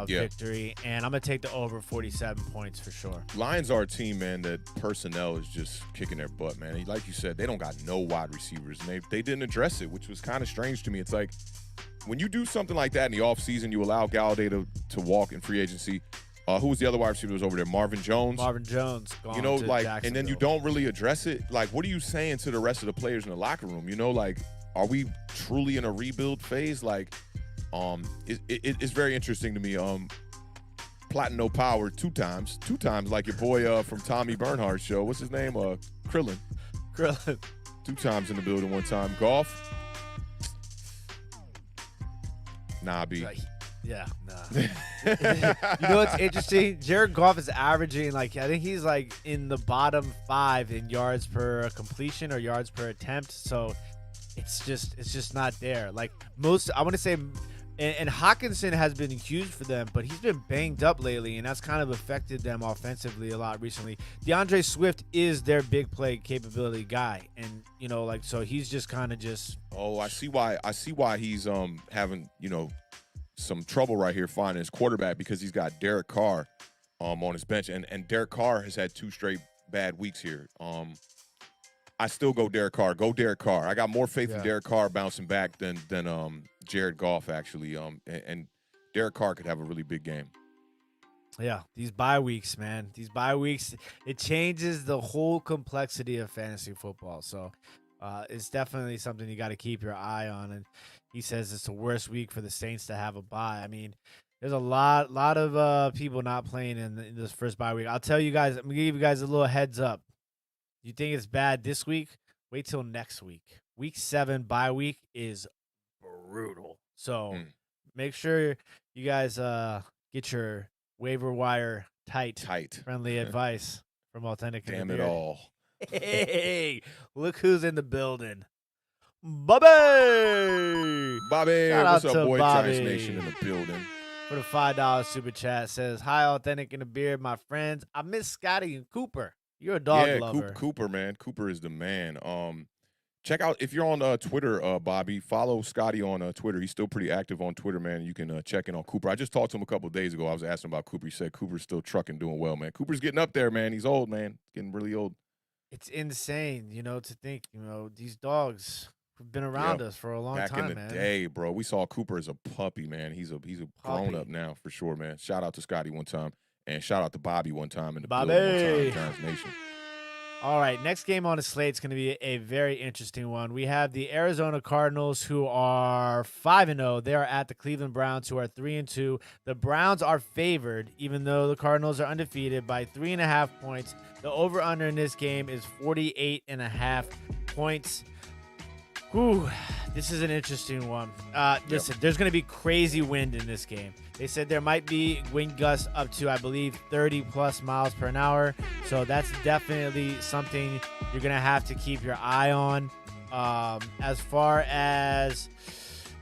victory, and I'm going to take the over 47 points for sure. Lions are a team, man, that personnel is just kicking their butt, man. And like you said, they don't got no wide receivers, and they didn't address it, which was kind of strange to me. It's like when you do something like that in the offseason, you allow Galladay to walk in free agency. Who was the other wide receiver that was over there? Marvin Jones. Marvin Jones. Gone you know, to like, and then you don't really address it. Like, what are you saying to the rest of the players in the locker room? You know, like, are we truly in a rebuild phase? Like, it's very interesting to me. Platinum Power two times, like your boy from Tommy Bernhardt's show. What's his name? Krillin. 2 times in the building, 1 time. Golf. Nah, B. Yeah, nah. You know what's interesting? Jared Goff is averaging, like, I think he's like in the bottom 5 in yards per completion or yards per attempt. So it's just not there. Like I want to say, and Hawkinson has been huge for them, but he's been banged up lately, and that's kind of affected them offensively a lot recently. Deandre Swift is their big play capability guy, and you know, like, so he's just kind of just. Oh, I see why he's having, you know, some trouble right here finding his quarterback, because he's got Derek Carr on his bench, and Derek Carr has had 2 straight bad weeks here. I still go Derek Carr. Go Derek Carr. I got more faith in Derek Carr bouncing back than Jared Goff actually. And Derek Carr could have a really big game. Yeah, these bye weeks, man. These bye weeks, it changes the whole complexity of fantasy football. So it's definitely something you got to keep your eye on. And he says it's the worst week for the Saints to have a bye. I mean, there's a lot of people not playing in this first bye week. I'll tell you guys, I'm going to give you guys a little heads up. You think it's bad this week? Wait till next week. Week 7 bye week is brutal. So make sure you guys get your waiver wire tight. Friendly advice from Awthentik and The Beard. Damn it all. Hey, look who's in the building. Bobby! Shout What's up, boy? Bobby. Giants Nation in the building. For the $5 super chat, says, hi, Awthentik and The Beard, my friends. I miss Scotty and Cooper. You're a dog lover. Cooper, man. Cooper is the man. Check out, if you're on Twitter, Bobby, follow Scotty on Twitter. He's still pretty active on Twitter, man. You can check in on Cooper. I just talked to him a couple of days ago. I was asking about Cooper. He said Cooper's still trucking, doing well, man. Cooper's getting up there, man. He's old, man. Getting really old. It's insane, you know, to think, you know, these dogs have been around us for a long time, man. Back in the day, bro. We saw Cooper as a puppy, man. He's a grown-up now, for sure, man. Shout out to Scotty one time, and shout out to Bobby one time in the building one time, Giants Nation. All right, next game on the slate is going to be a very interesting one. We have the Arizona Cardinals, who are 5-0. They are at the Cleveland Browns, who are 3-2. The Browns are favored, even though the Cardinals are undefeated, by 3.5 points. The over-under in this game is 48.5 points. Whew, this is an interesting one. Listen, there's going to be crazy wind in this game. They said there might be wind gusts up to, I believe, 30-plus miles per hour. So that's definitely something you're going to have to keep your eye on. As far as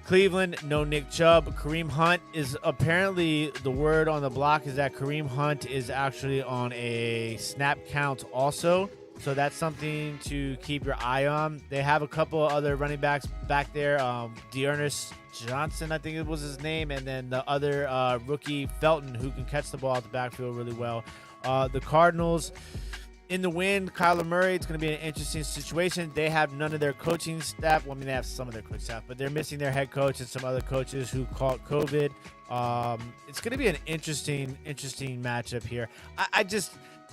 Cleveland, no Nick Chubb. Kareem Hunt is apparently, the word on the block is that Kareem Hunt is actually on a snap count also. So that's something to keep your eye on. They have a couple other running backs back there. Dearness Johnson, I think it was his name. And then the other rookie, Felton, who can catch the ball out the backfield really well. The Cardinals, in the wind, Kyler Murray, it's going to be an interesting situation. They have none of their coaching staff. Well, I mean, they have some of their coaching staff, but they're missing their head coach and some other coaches who caught COVID. It's going to be an interesting matchup here.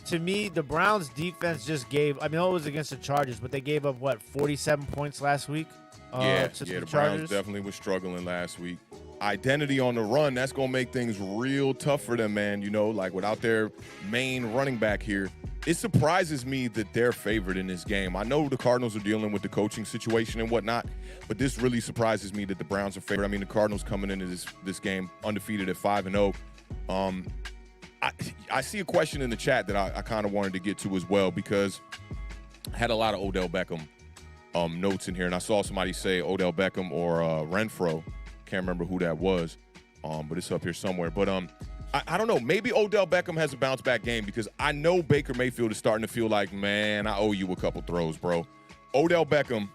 To me, the Browns defense just gave, I know it was against the Chargers, but they gave up, 47 points last week? The Browns definitely was struggling last week. Identity on the run, that's going to make things real tough for them, man. You know, like without their main running back here, it surprises me that they're favored in this game. I know the Cardinals are dealing with the coaching situation and whatnot, but this really surprises me that the Browns are favored. I mean, the Cardinals coming into this game undefeated at 5-0. I see a question in the chat that I kind of wanted to get to as well, because I had a lot of Odell Beckham notes in here, and I saw somebody say Odell Beckham or Renfro. Can't remember who that was, but it's up here somewhere. But I don't know. Maybe Odell Beckham has a bounce back game because I know Baker Mayfield is starting to feel like, man, I owe you a couple throws, bro. Odell Beckham,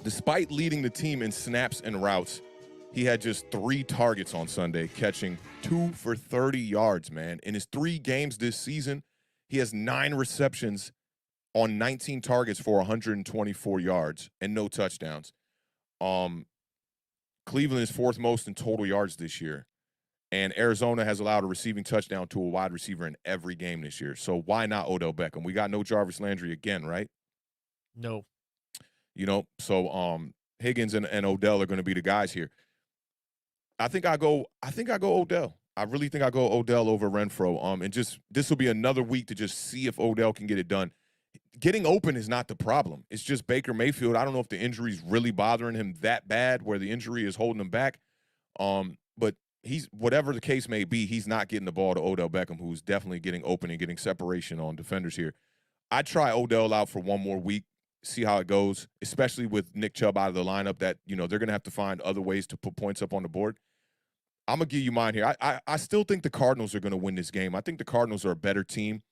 despite leading the team in snaps and routes, he had just 3 targets on Sunday, catching 2 for 30 yards, man. In his 3 games this season, he has 9 receptions on 19 targets for 124 yards and no touchdowns. Cleveland is 4th most in total yards this year. And Arizona has allowed a receiving touchdown to a wide receiver in every game this year. So why not Odell Beckham? We got no Jarvis Landry again, right? No. You know, so Higgins and Odell are going to be the guys here. I think I go Odell. I really think I go Odell over Renfro. And just this will be another week to just see if Odell can get it done. Getting open is not the problem. It's just Baker Mayfield. I don't know if the injury is really bothering him that bad where the injury is holding him back. But he's, whatever the case may be, he's not getting the ball to Odell Beckham, who's definitely getting open and getting separation on defenders here. I'd try Odell out for one more week, see how it goes, especially with Nick Chubb out of the lineup that, you know, they're going to have to find other ways to put points up on the board. I'm going to give you mine here. I still think the Cardinals are going to win this game. I think the Cardinals are a better team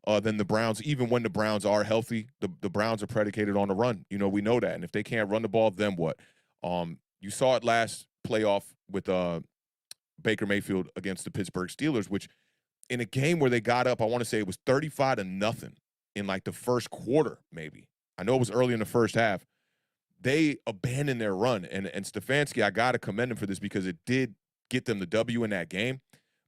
than the Browns, even when the Browns are healthy. The Browns are predicated on the run. You know, we know that. And if they can't run the ball, then what? You saw it last playoff with Baker Mayfield against the Pittsburgh Steelers, which in a game where they got up, I want to say it was 35-0 in like the first quarter, maybe. I know it was early in the first half. They abandoned their run. And Stefanski, I got to commend him for this because it did get them the W in that game.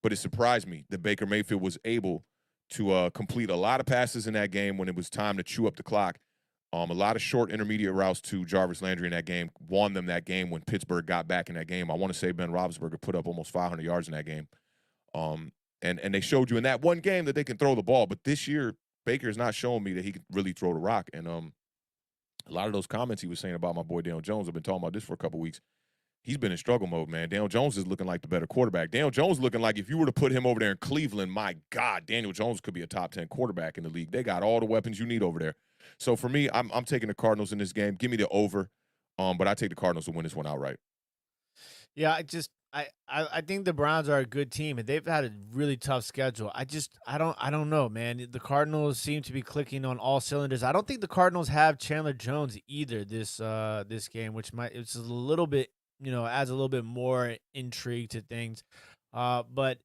But it surprised me that Baker Mayfield was able to complete a lot of passes in that game when it was time to chew up the clock. A lot of short intermediate routes to Jarvis Landry in that game won them that game when Pittsburgh got back in that game. I want to say Ben Roethlisberger put up almost 500 yards in that game. And they showed you in that one game that they can throw the ball. But this year, Baker's not showing me that he can really throw the rock. And a lot of those comments he was saying about my boy Daniel Jones, I've been talking about this for a couple weeks. He's been in struggle mode, man. Daniel Jones is looking like the better quarterback. Daniel Jones looking like if you were to put him over there in Cleveland, my God, Daniel Jones could be a top 10 quarterback in the league. They got all the weapons you need over there. So for me, I'm taking the Cardinals in this game. Give me the over, but I take the Cardinals to win this one outright. Yeah, I think the Browns are a good team, and they've had a really tough schedule. I don't know, man. The Cardinals seem to be clicking on all cylinders. I don't think the Cardinals have Chandler Jones either this game, which it's a little bit, you know, adds a little bit more intrigue to things. But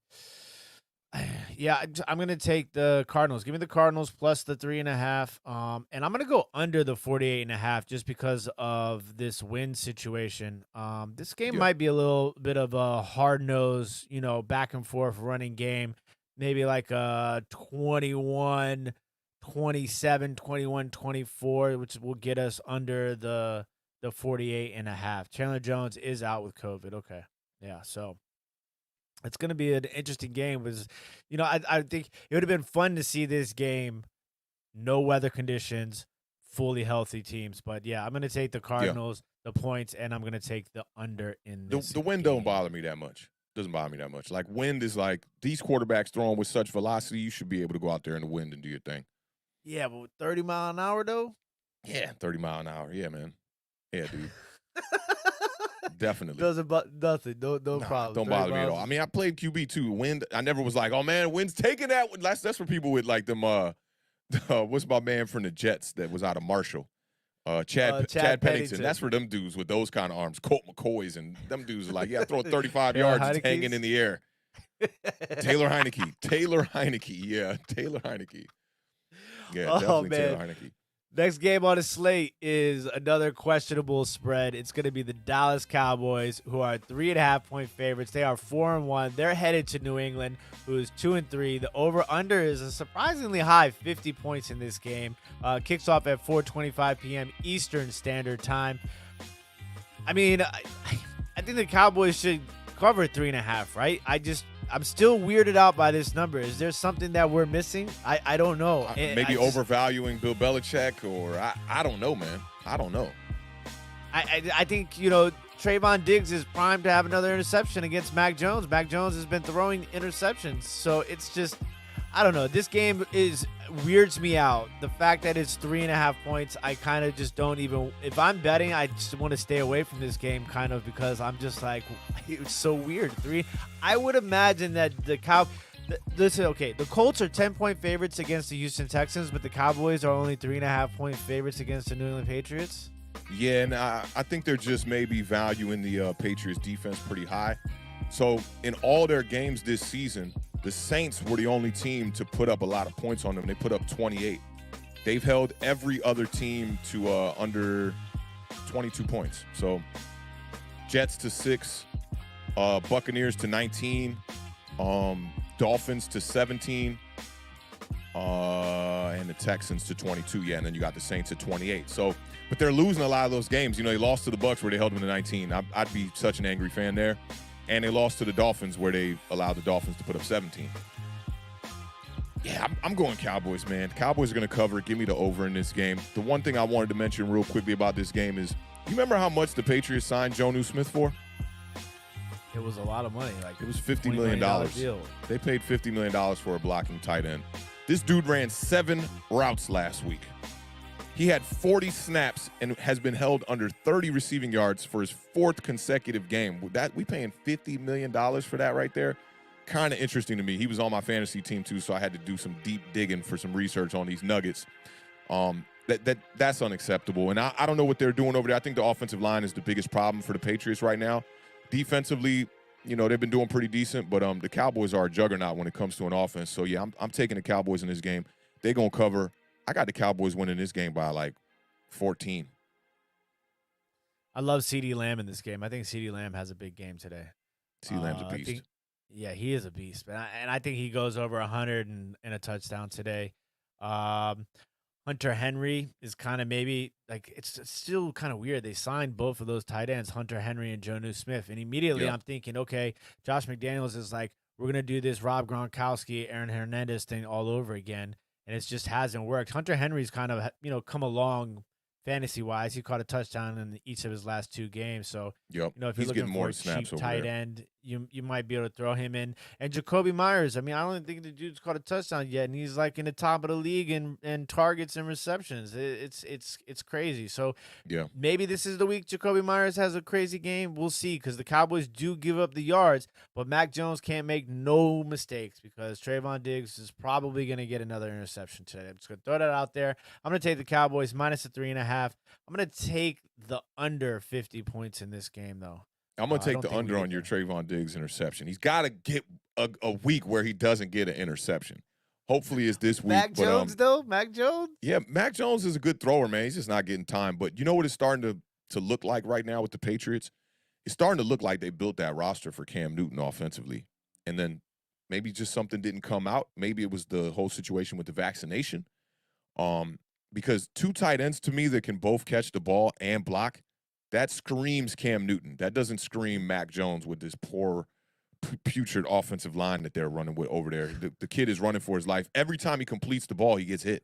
yeah, I'm going to take the Cardinals. Give me the Cardinals plus the 3.5. And I'm going to go under the 48.5 just because of this win situation. This game might be a little bit of a hard-nosed, you know, back and forth running game. Maybe like a 21-27, 21-24, which will get us under the 48.5. Chandler Jones is out with COVID. Okay. Yeah, so it's going to be an interesting game. Because, you know, I think it would have been fun to see this game, no weather conditions, fully healthy teams. But, yeah, I'm going to take the Cardinals, the points, and I'm going to take the under in this The wind game. don't bother me that much. Doesn't bother me that much. Like, wind is like, these quarterbacks throwing with such velocity, you should be able to go out there in the wind and do your thing. Yeah, but with 30 mile an hour, though? Yeah, 30 mile an hour. Yeah, man. Yeah, dude. Definitely. Nothing. No problem. Don't bother me at all. I mean, I played QB too. Wind, I never was like, oh man, wind's taking that. That's for people with like them. What's my man from the Jets that was out of Marshall? Chad Pennington. That's for them dudes with those kind of arms. Colt McCoys and them dudes are like, yeah, throw 35 yards, just hanging in the air. Taylor Heineke. Yeah, Taylor Heineke. Yeah, definitely man. Taylor Heineke. Next game on the slate is another questionable spread. It's going to be the Dallas Cowboys, who are 3.5-point favorites. They are 4-1. They're headed to New England, who is 2-3. The over/under is a surprisingly high 50 points in this game. Kicks off at 4:25 p.m. Eastern Standard Time. I mean, I think the Cowboys should cover 3.5, right? I'm still weirded out by this number. Is there something that we're missing? I don't know. Maybe overvaluing Bill Belichick, or I don't know, man. I don't know. I think, you know, Trayvon Diggs is primed to have another interception against Mac Jones. Mac Jones has been throwing interceptions. So it's just, I don't know. This game is weirds me out. The fact that it's 3.5 points, I kind of just don't even. If I'm betting, I just want to stay away from this game, kind of, because I'm just like, it's so weird. I would imagine that the the Colts are 10-point favorites against the Houston Texans, but the Cowboys are only 3.5-point favorites against the New England Patriots. Yeah, and I think they're just maybe valuing the Patriots defense pretty high. So in all their games this season, the Saints were the only team to put up a lot of points on them. They put up 28. They've held every other team to under 22 points. So Jets to 6, Buccaneers to 19, Dolphins to 17, and the Texans to 22. Yeah, and then you got the Saints at 28. So, but they're losing a lot of those games. You know, they lost to the Bucs where they held them to 19. I'd be such an angry fan there. And they lost to the Dolphins where they allowed the Dolphins to put up 17. Yeah, I'm going Cowboys, man. Cowboys are going to cover. Give me the over in this game. The one thing I wanted to mention real quickly about this game is, you remember how much the Patriots signed Jonnu Smith for? It was a lot of money. Like, it was $50 million. Deal. They paid $50 million for a blocking tight end. This dude ran 7 routes last week. He had 40 snaps and has been held under 30 receiving yards for his 4th consecutive game. We paying $50 million for that right there. Kind of interesting to me. He was on my fantasy team too, so I had to do some deep digging for some research on these Nuggets. That's unacceptable. And I don't know what they're doing over there. I think the offensive line is the biggest problem for the Patriots right now. Defensively, you know, they've been doing pretty decent, but the Cowboys are a juggernaut when it comes to an offense. So yeah, I'm taking the Cowboys in this game. They're gonna cover. I got the Cowboys winning this game by like 14. I love CeeDee Lamb in this game. I think CeeDee Lamb has a big game today. CeeDee Lamb's a beast. Yeah, he is a beast. And I think he goes over 100 and a touchdown today. Hunter Henry is kind of maybe, like, it's still kind of weird. They signed both of those tight ends, Hunter Henry and Jonnu Smith. And immediately I'm thinking, okay, Josh McDaniels is like, we're going to do this Rob Gronkowski, Aaron Hernandez thing all over again. And it just hasn't worked. Hunter Henry's kind of, come along fantasy-wise. He caught a touchdown in each of his last 2 games. So, if you're looking for a cheap tight end, you might be able to throw him in. And Jacoby Myers, I don't think the dude's caught a touchdown yet, and he's like in the top of the league in targets and receptions. It's crazy. So maybe this is the week Jacoby Myers has a crazy game. We'll see, because the Cowboys do give up the yards, but Mac Jones can't make no mistakes, because Trayvon Diggs is probably going to get another interception today. I'm just going to throw that out there. I'm going to take the Cowboys minus the 3.5. I'm going to take the under 50 points in this game, though. I'm going to take the under on your Trayvon Diggs interception. He's got to get a week where he doesn't get an interception. Hopefully it's this week. Mac Jones, though? Mac Jones? Yeah, Mac Jones is a good thrower, man. He's just not getting time. But you know what it's starting to look like right now with the Patriots? It's starting to look like they built that roster for Cam Newton offensively. And then maybe just something didn't come out. Maybe it was the whole situation with the vaccination. Because 2 tight ends, to me, that can both catch the ball and block, that screams Cam Newton. That doesn't scream Mac Jones with this poor, putrid offensive line that they're running with over there. The kid is running for his life. Every time he completes the ball, he gets hit.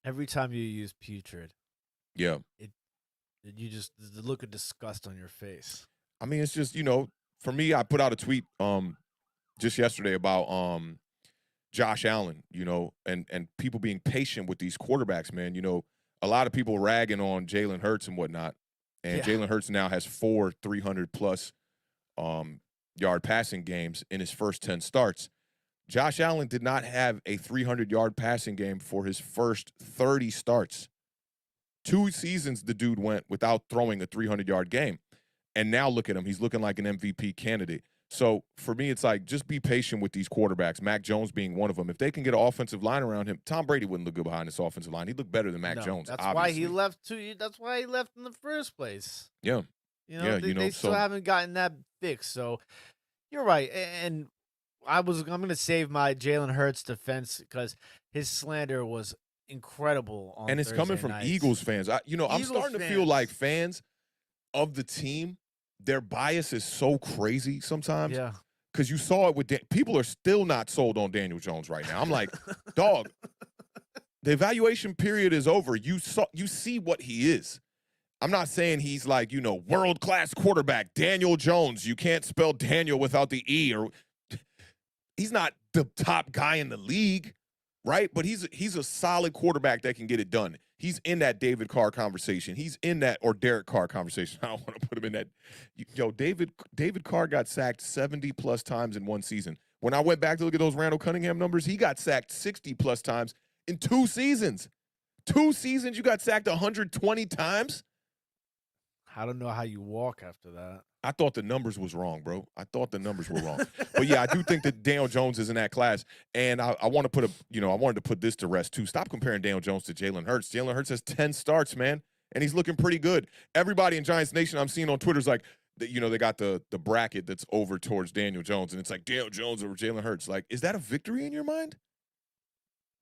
Every time you use putrid. Yeah. You just, the look of disgust on your face. It's just, for me, I put out a tweet just yesterday about Josh Allen, and people being patient with these quarterbacks, man. A lot of people ragging on Jalen Hurts and whatnot, and Jalen Hurts now has 4 300-plus yard passing games in his first 10 starts. Josh Allen did not have a 300-yard passing game for his first 30 starts. 2 seasons the dude went without throwing a 300-yard game, and now look at him. He's looking like an MVP candidate. So for me, it's like, just be patient with these quarterbacks, Mac Jones being one of them. If they can get an offensive line around him, Tom Brady wouldn't look good behind this offensive line. He'd look better than Mac Jones. That's obviously. why he left That's why he left in the first place. Yeah. They still haven't gotten that fixed. So you're right. And I'm going to save my Jalen Hurts defense, because his slander was incredible on And it's Thursday coming from nights. Eagles fans. I'm starting to feel like fans of the team, their bias is so crazy sometimes. Yeah. Because you saw it with people are still not sold on Daniel Jones right now. I'm like, dog, the evaluation period is over. You see what he is. I'm not saying he's like, world-class quarterback, Daniel Jones. You can't spell Daniel without the E. Or he's not the top guy in the league. right? But he's a solid quarterback that can get it done. He's in that David Carr conversation. He's in that, or Derek Carr conversation. I don't want to put him in that. Yo, David Carr got sacked 70-plus times in one season. When I went back to look at those Randall Cunningham numbers, he got sacked 60-plus times in 2 seasons. 2 seasons, you got sacked 120 times? I don't know how you walk after that. I thought the numbers was wrong, bro. I thought the numbers were wrong. But yeah, I do think that Daniel Jones is in that class. And I want to put I wanted to put this to rest too. Stop comparing Daniel Jones to Jalen Hurts. Jalen Hurts has 10 starts, man. And he's looking pretty good. Everybody in Giants Nation I'm seeing on Twitter is like, they got the bracket that's over towards Daniel Jones. And it's like Daniel Jones over Jalen Hurts. Like, is that a victory in your mind?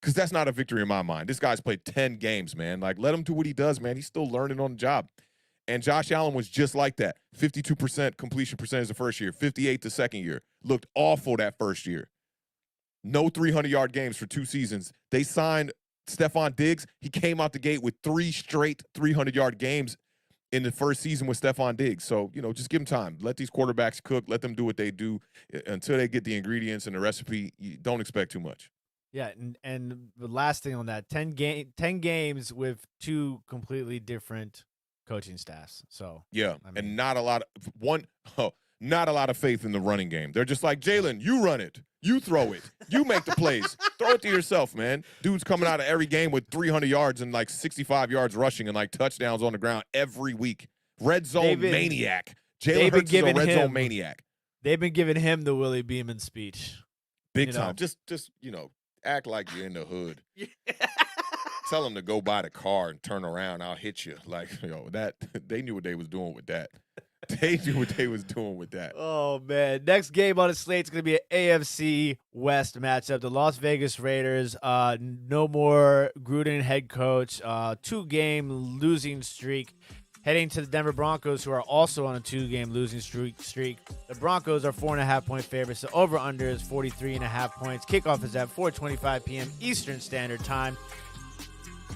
Because that's not a victory in my mind. This guy's played 10 games, man. Like, let him do what he does, man. He's still learning on the job. And Josh Allen was just like that. 52% completion percentage the first year, 58 the second year. Looked awful that first year. No 300-yard games for 2 seasons. They signed Stephon Diggs. He came out the gate with 3 straight 300-yard games in the first season with Stephon Diggs. So, just give them time. Let these quarterbacks cook. Let them do what they do. Until they get the ingredients and the recipe, you don't expect too much. Yeah, and the last thing on that, 10 games with 2 completely different coaching staffs. So yeah, and not a lot of faith in the running game. They're just like, Jalen, you run it, you throw it, you make the plays, throw it to yourself, man. Dude's coming out of every game with 300 yards and like 65 yards rushing and like touchdowns on the ground every week. Red zone maniac. Jalen Hurts is a red zone maniac. They've been giving him the Willie Beeman speech. Big time. Just act like you're in the hood. Tell them to go buy the car and turn around. I'll hit you. Like, that they knew what they was doing with that. They knew what they was doing with that. Oh, man. Next game on the slate is going to be an AFC West matchup. The Las Vegas Raiders, no more Gruden head coach, 2-game losing streak. Heading to the Denver Broncos, who are also on a 2-game losing streak. The Broncos are 4.5-point favorites. The over-under is 43.5 points. Kickoff is at 4:25 p.m. Eastern Standard Time.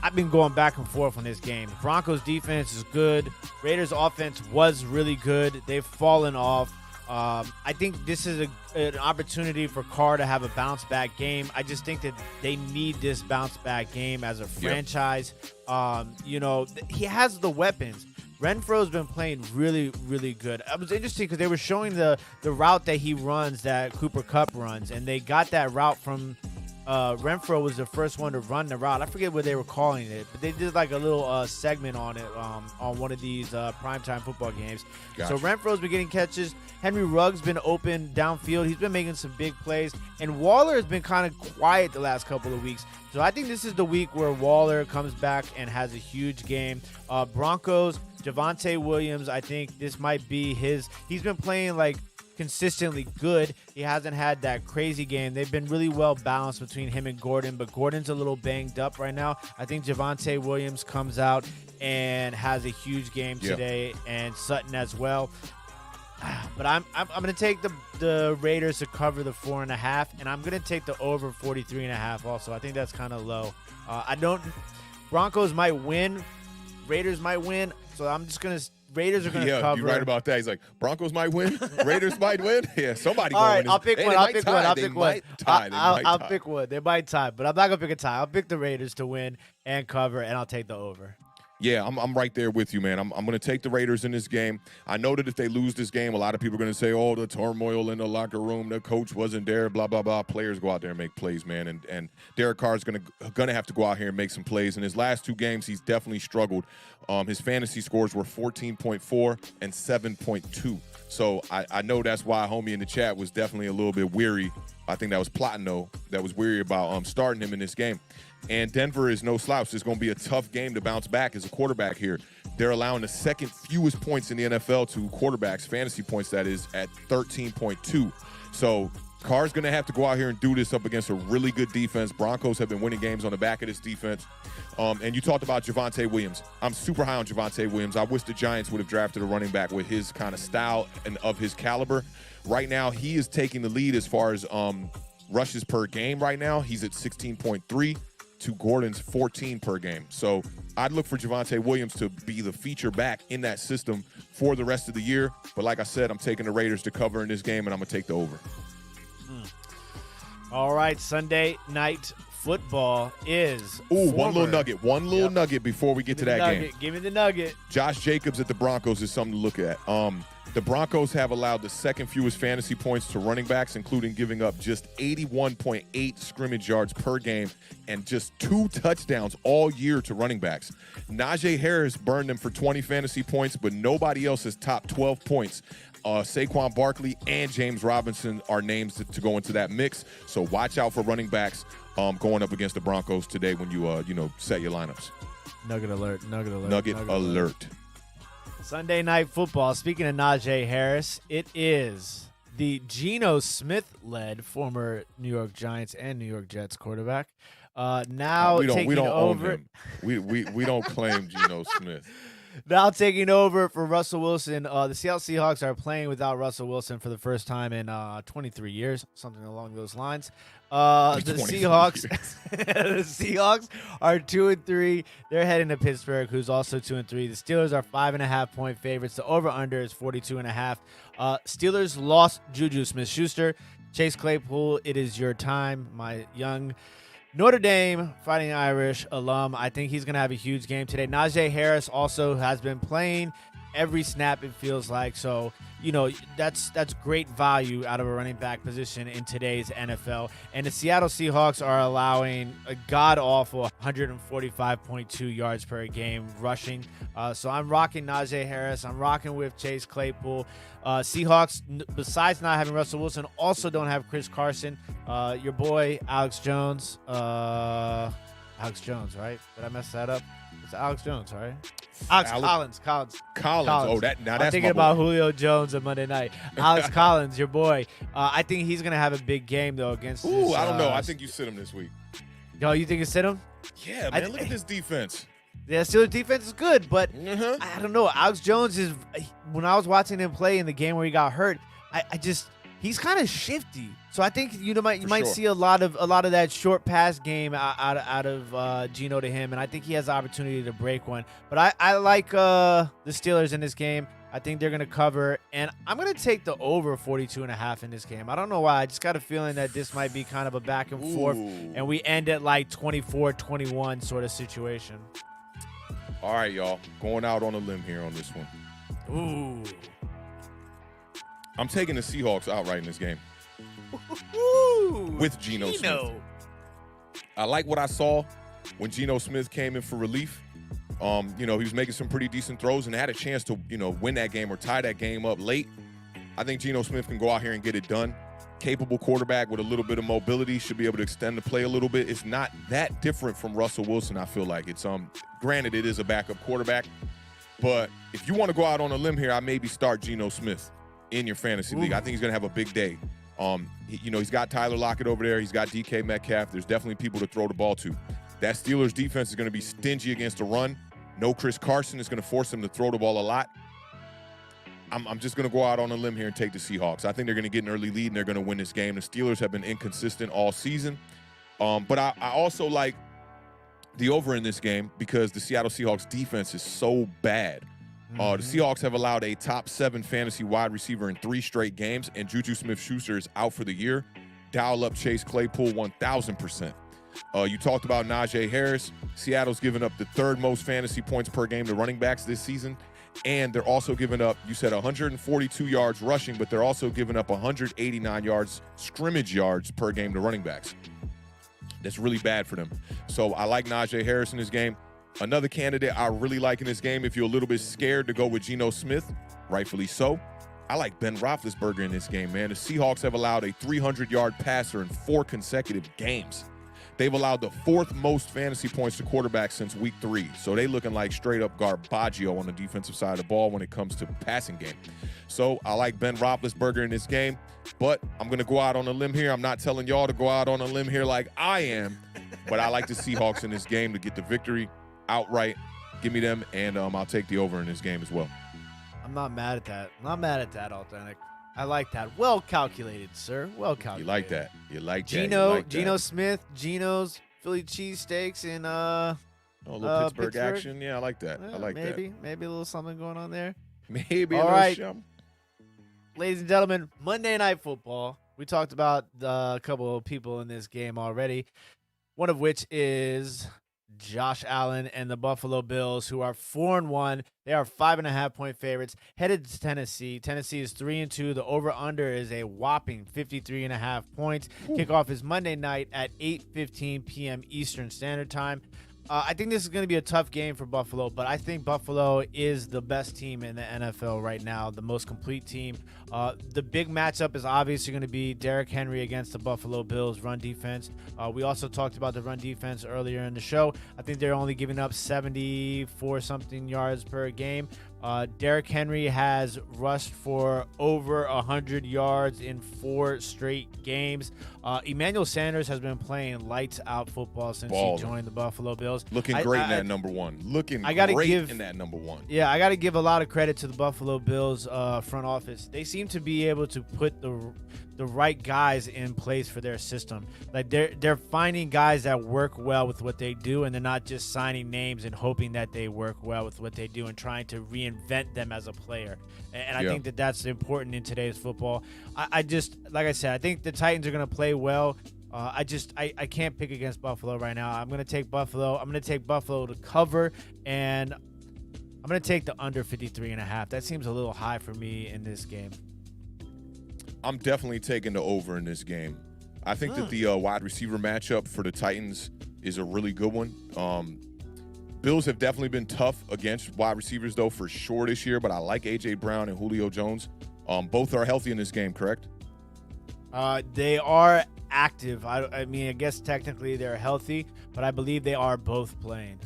I've been going back and forth on this game. Broncos defense is good. Raiders offense was really good. They've fallen off. I think this is an opportunity for Carr to have a bounce-back game. I just think that they need this bounce-back game as a franchise. He has the weapons. Renfro's been playing really, really good. It was interesting because they were showing the route that he runs, that Cooper Kupp runs, and they got that route from Renfro was the first one to run the route. I forget what they were calling it, but they did like a little segment on it on one of these primetime football games. Gotcha. So Renfro's been getting catches. Henry Ruggs been open downfield. He's been making some big plays. And Waller has been kind of quiet the last couple of weeks. So I think this is the week where Waller comes back and has a huge game. Broncos, Javonte Williams, I think this might be his. He's been playing like consistently good. He hasn't had that crazy game. They've been really well balanced between him and Gordon, but Gordon's a little banged up right now. I think Javonte Williams comes out and has a huge game today, and Sutton as well. But I'm going to take the Raiders to cover the 4.5, and I'm going to take the over 43.5 also. I think that's kind of low. Broncos might win. Raiders might win. So I'm just going to Raiders are going to cover. You're right about that. He's like, Broncos might win. Raiders might win. Yeah, somebody going to win. I'll pick one. I'll pick one. I'll pick one. They might tie, but I'm not going to pick a tie. I'll pick the Raiders to win and cover, and I'll take the over. Yeah, I'm right there with you, man. I'm going to take the Raiders in this game. I know that if they lose this game, a lot of people are going to say, oh, the turmoil in the locker room, the coach wasn't there, blah, blah, blah. Players go out there and make plays, man. And Derek Carr is going to have to go out here and make some plays. In his last 2 games, he's definitely struggled. His fantasy scores were 14.4 and 7.2. So I know that's why homie in the chat was definitely a little bit weary. I think that was Platino that was weary about starting him in this game. And Denver is no slouch. It's going to be a tough game to bounce back as a quarterback here. They're allowing the second fewest points in the NFL to quarterbacks, fantasy points that is, at 13.2. So Carr's going to have to go out here and do this up against a really good defense. Broncos have been winning games on the back of this defense. And you talked about Javonte Williams. I'm super high on Javonte Williams. I wish the Giants would have drafted a running back with his kind of style and of his caliber. Right now, he is taking the lead as far as rushes per game right now. He's at 16.3 to Gordon's 14 per game. So I'd look for Javonte Williams to be the feature back in that system for the rest of the year. But like I said, I'm taking the Raiders to cover in this game, and I'm going to take the over. All right, Sunday night football is one little nugget. One little nugget before we get to that game. Give me the nugget. Josh Jacobs at the Broncos is something to look at. The Broncos have allowed the second fewest fantasy points to running backs, including giving up just 81.8 scrimmage yards per game and just 2 touchdowns all year to running backs. Najee Harris burned them for 20 fantasy points, but nobody else has topped 12 points. Saquon Barkley and James Robinson are names to go into that mix. So watch out for running backs going up against the Broncos today when you set your lineups. Nugget alert. Nugget alert. Sunday Night Football. Speaking of Najee Harris, it is the Geno Smith-led former New York Giants and New York Jets quarterback. Now we don't taking over. Own him. We don't claim Geno Smith. Now taking over for Russell Wilson. The Seattle Seahawks are playing without Russell Wilson for the first time in 23 years, something along those lines. The Seahawks, the Seahawks are 2-3. They're heading to Pittsburgh, who's also 2-3. The Steelers are 5.5-point favorites. The over/under is 42.5. Steelers lost Juju Smith-Schuster. Chase Claypool, it is your time, my young Notre Dame Fighting Irish alum. I think he's going to have a huge game today. Najee Harris also has been playing every snap, it feels like. So, that's great value out of a running back position in today's NFL. And the Seattle Seahawks are allowing a god-awful 145.2 yards per game rushing. So I'm rocking Najee Harris. I'm rocking with Chase Claypool. Seahawks, besides not having Russell Wilson, also don't have Chris Carson. Your boy, Alex Jones. Alex Jones, right? Did I mess that up? It's Alex Jones, right? Collins. Oh, that's I'm thinking about Julio Jones on Monday night. Alex Collins, your boy. I think he's going to have a big game, though, against this, I don't know. I think you sit him this week. No, you think you sit him? Yeah, man. Look at this defense. Yeah, Steelers defense is good, but I don't know. Alex Jones is, when I was watching him play in the game where he got hurt, he's kind of shifty. So I think you might see a lot of that short pass game out of Geno to him, and I think he has the opportunity to break one. But I like the Steelers in this game. I think they're going to cover, and I'm going to take the over 42.5 in this game. I don't know why. I just got a feeling that this might be kind of a back and forth, and we end at like 24-21 sort of situation. All right, y'all. Going out on a limb here on this one. Ooh. I'm taking the Seahawks outright in this game. With Geno Smith. I like what I saw when Geno Smith came in for relief. He was making some pretty decent throws and had a chance to, win that game or tie that game up late. I think Geno Smith can go out here and get it done. Capable quarterback with a little bit of mobility, should be able to extend the play a little bit. It's not that different from Russell Wilson, I feel like. It's granted it is a backup quarterback, but if you want to go out on a limb here, I maybe start Geno Smith in your fantasy league. I think he's going to have a big day. He's got Tyler Lockett over there. He's got DK Metcalf. There's definitely people to throw the ball to. That Steelers defense is going to be stingy against the run. No Chris Carson is going to force him to throw the ball a lot. I'm just going to go out on a limb here and take the Seahawks. I think they're going to get an early lead and they're going to win this game. The Steelers have been inconsistent all season. But I also like the over in this game because the Seattle Seahawks defense is so bad. The Seahawks have allowed a top 7 fantasy wide receiver in 3 straight games, and Juju Smith-Schuster is out for the year. Dial up Chase Claypool 1,000%. You talked about Najee Harris. Seattle's given up the 3rd most fantasy points per game to running backs this season, and they're also giving up, you said 142 yards rushing, but they're also giving up 189 yards scrimmage yards per game to running backs. That's really bad for them. So I like Najee Harris in this game. Another candidate I really like in this game, if you're a little bit scared to go with Geno Smith, rightfully so, I like Ben Roethlisberger in this game, man. The Seahawks have allowed a 300-yard passer in 4 consecutive games. They've allowed the 4th most fantasy points to quarterbacks since week 3. So they looking like straight-up garbaggio on the defensive side of the ball when it comes to passing game. So I like Ben Roethlisberger in this game, but I'm going to go out on a limb here. I'm not telling y'all to go out on a limb here like I am, but I like the Seahawks in this game to get the victory outright. Give me them, and I'll take the over in this game as well. I'm not mad at that. I'm not mad at that, Awthentik. I like that. Well calculated, sir. Well calculated. You like that. You like that. Geno Smith, Geno's Philly cheesesteaks, and a little Pittsburgh action. Yeah, I like that. Yeah, I like that. Maybe a little something going on there. Maybe All a right. little Ladies and gentlemen, Monday Night Football. We talked about a couple of people in this game already. one of which is Josh Allen and the Buffalo Bills, who are 4-1. They are 5.5-point favorites, headed to Tennessee. Tennessee is 3-2. The over-under is a whopping 53.5 points. Kickoff is Monday night at 8:15 p.m. Eastern Standard Time. I think this is going to be a tough game for Buffalo, but I think Buffalo is the best team in the NFL right now, the most complete team. The big matchup is obviously going to be Derrick Henry against the Buffalo Bills run defense. We also talked about the run defense earlier in the show. I think they're only giving up 74-something yards per game. Derrick Henry has rushed for over 100 yards in 4 straight games. Emanuel Sanders has been playing lights out football since he joined the Buffalo Bills. Looking great in that number one. Looking great in that number one. Yeah, I got to give a lot of credit to the Buffalo Bills front office. They seem to be able to put the right guys in place for their system. Like they're finding guys that work well with what they do, and they're not just signing names and hoping that they work well with what they do and trying to reinvent them as a player. And I think that's important in today's football. I just, like I said, I think the Titans are going to play well. I can't pick against Buffalo right now. I'm going to take Buffalo. I'm going to take Buffalo to cover, and I'm going to take the under 53.5. That seems a little high for me in this game. I'm definitely taking the over in this game. I think that the wide receiver matchup for the Titans is a really good one. Bills have definitely been tough against wide receivers, though, for sure this year, but I like A.J. Brown and Julio Jones. Both are healthy in this game, correct? They are active. I mean, I guess technically they're healthy, but I believe they are both playing.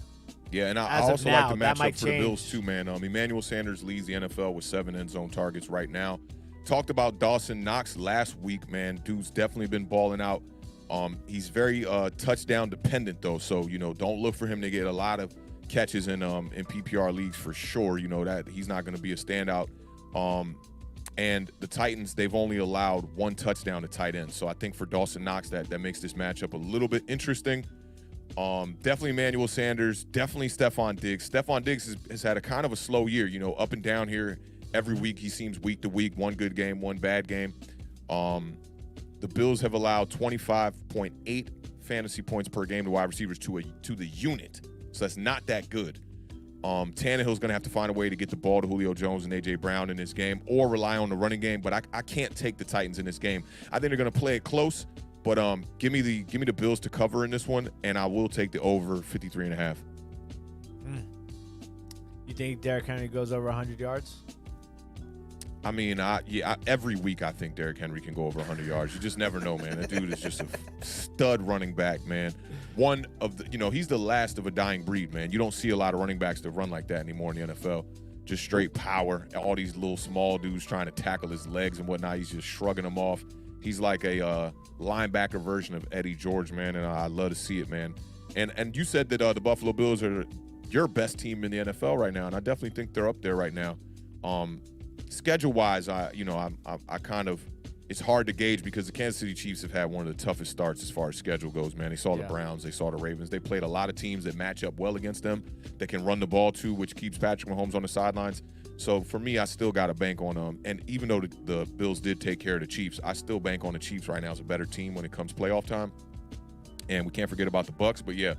Yeah, and I also like the matchup for the Bills, too, man. Emanuel Sanders leads the NFL with 7 end zone targets right now. Talked about Dawson Knox last week, man. Dude's definitely been balling out. He's very touchdown dependent, though, so, don't look for him to get a lot of catches in PPR leagues for sure. That he's not going to be a standout. And the Titans, they've only allowed 1 touchdown to tight end. So I think for Dawson Knox, that makes this matchup a little bit interesting. Definitely Emmanuel Sanders, definitely Stephon Diggs. Stephon Diggs has had a kind of a slow year, up and down here. Every week he seems week to week, 1 good game, 1 bad game. The Bills have allowed 25.8 fantasy points per game to wide receivers to the unit. So that's not that good. Tannehill's going to have to find a way to get the ball to Julio Jones and A.J. Brown in this game or rely on the running game, but I can't take the Titans in this game. I think they're going to play it close, but give me the Bills to cover in this one, and I will take the over 53.5. You think Derrick Henry goes over 100 yards? I mean, every week I think Derrick Henry can go over 100 yards. You just never know, man. That dude is just a stud running back, man. One of the, he's the last of a dying breed, man. You don't see a lot of running backs that run like that anymore in the NFL. Just straight power. All these little small dudes trying to tackle his legs and whatnot. He's just shrugging them off. He's like a linebacker version of Eddie George, man, and I love to see it, man. And you said that the Buffalo Bills are your best team in the NFL right now, and I definitely think they're up there right now. Schedule-wise, I kind of, it's hard to gauge because the Kansas City Chiefs have had one of the toughest starts as far as schedule goes, man. They saw the Browns, they saw the Ravens. They played a lot of teams that match up well against them, that can run the ball too, which keeps Patrick Mahomes on the sidelines. So for me, I still got to bank on them. And even though the Bills did take care of the Chiefs, I still bank on the Chiefs right now as a better team when it comes playoff time. And we can't forget about the Bucs, but yeah,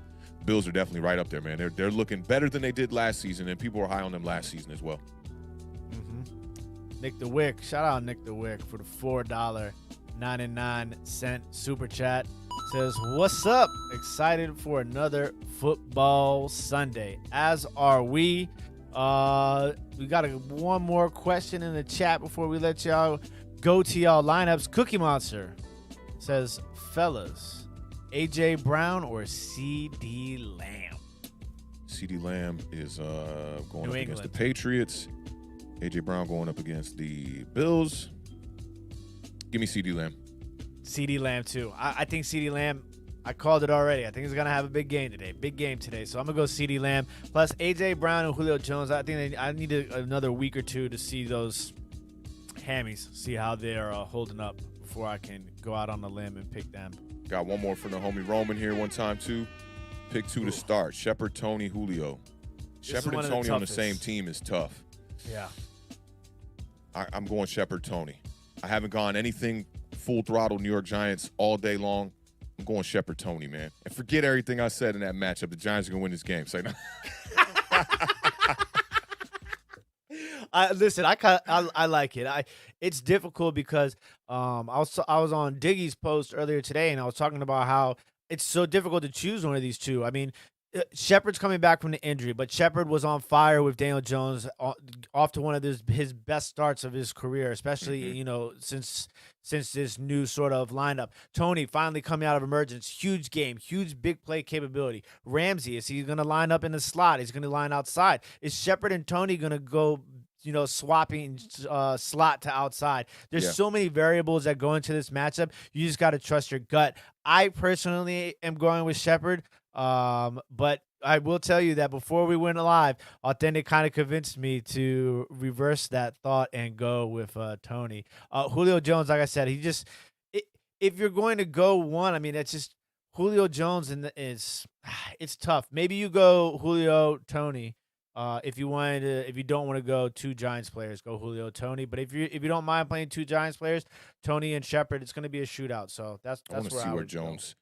Bills are definitely right up there, man. They're looking better than they did last season, and people were high on them last season as well. Nick the Wick, shout out Nick the Wick for the $4.99 super chat. Says, what's up? Excited for another football Sunday. As are we. We got one more question in the chat before we let y'all go to y'all lineups. Cookie Monster says, fellas, A.J. Brown or C.D. Lamb? C.D. Lamb is going up against the Patriots. A.J. Brown going up against the Bills. Give me C.D. Lamb. C.D. Lamb, too. I think C.D. Lamb, I called it already. I think he's going to have a big game today. Big game today. So I'm going to go C.D. Lamb. Plus, A.J. Brown and Julio Jones, I think I need another week or two to see those hammies, see how they're holding up before I can go out on the limb and pick them. Got one more from the homie Roman here one time, too. Pick 2 to start. Shepard, Tony, Julio. Shepard and Tony on the same team is tough. Yeah. I'm going Shepard, Tony. I haven't gone anything full throttle New York Giants all day long. I'm I'm going Shepard Tony, man. And forget everything I said in that matchup. The Giants are going to win this game. Say no. Listen, I like it. It's difficult because I was on Diggy's post earlier today, and I was talking about how it's so difficult to choose one of these two. I mean, Shepard's coming back from the injury, but Shepard was on fire with Daniel Jones off to one of his best starts of his career, especially since this new sort of lineup. Tony finally coming out of emergence, huge game, huge big play capability. Ramsey, is he going to line up in the slot? He's going to line outside. Is Shepard and Tony going to go swapping slot to outside? There's so many variables that go into this matchup. You just got to trust your gut. I personally am going with Shepard. But I will tell you that before we went live, Authentic kind of convinced me to reverse that thought and go with Tony. Julio Jones, like I said, if you're going to go one, I mean, it's just Julio Jones, and it's tough. Maybe you go Julio Tony. If you don't want to go two Giants players, go Julio Tony. But if you don't mind playing two Giants players, Tony and Shepard, it's going to be a shootout. So that's I want to where see I where would Jones.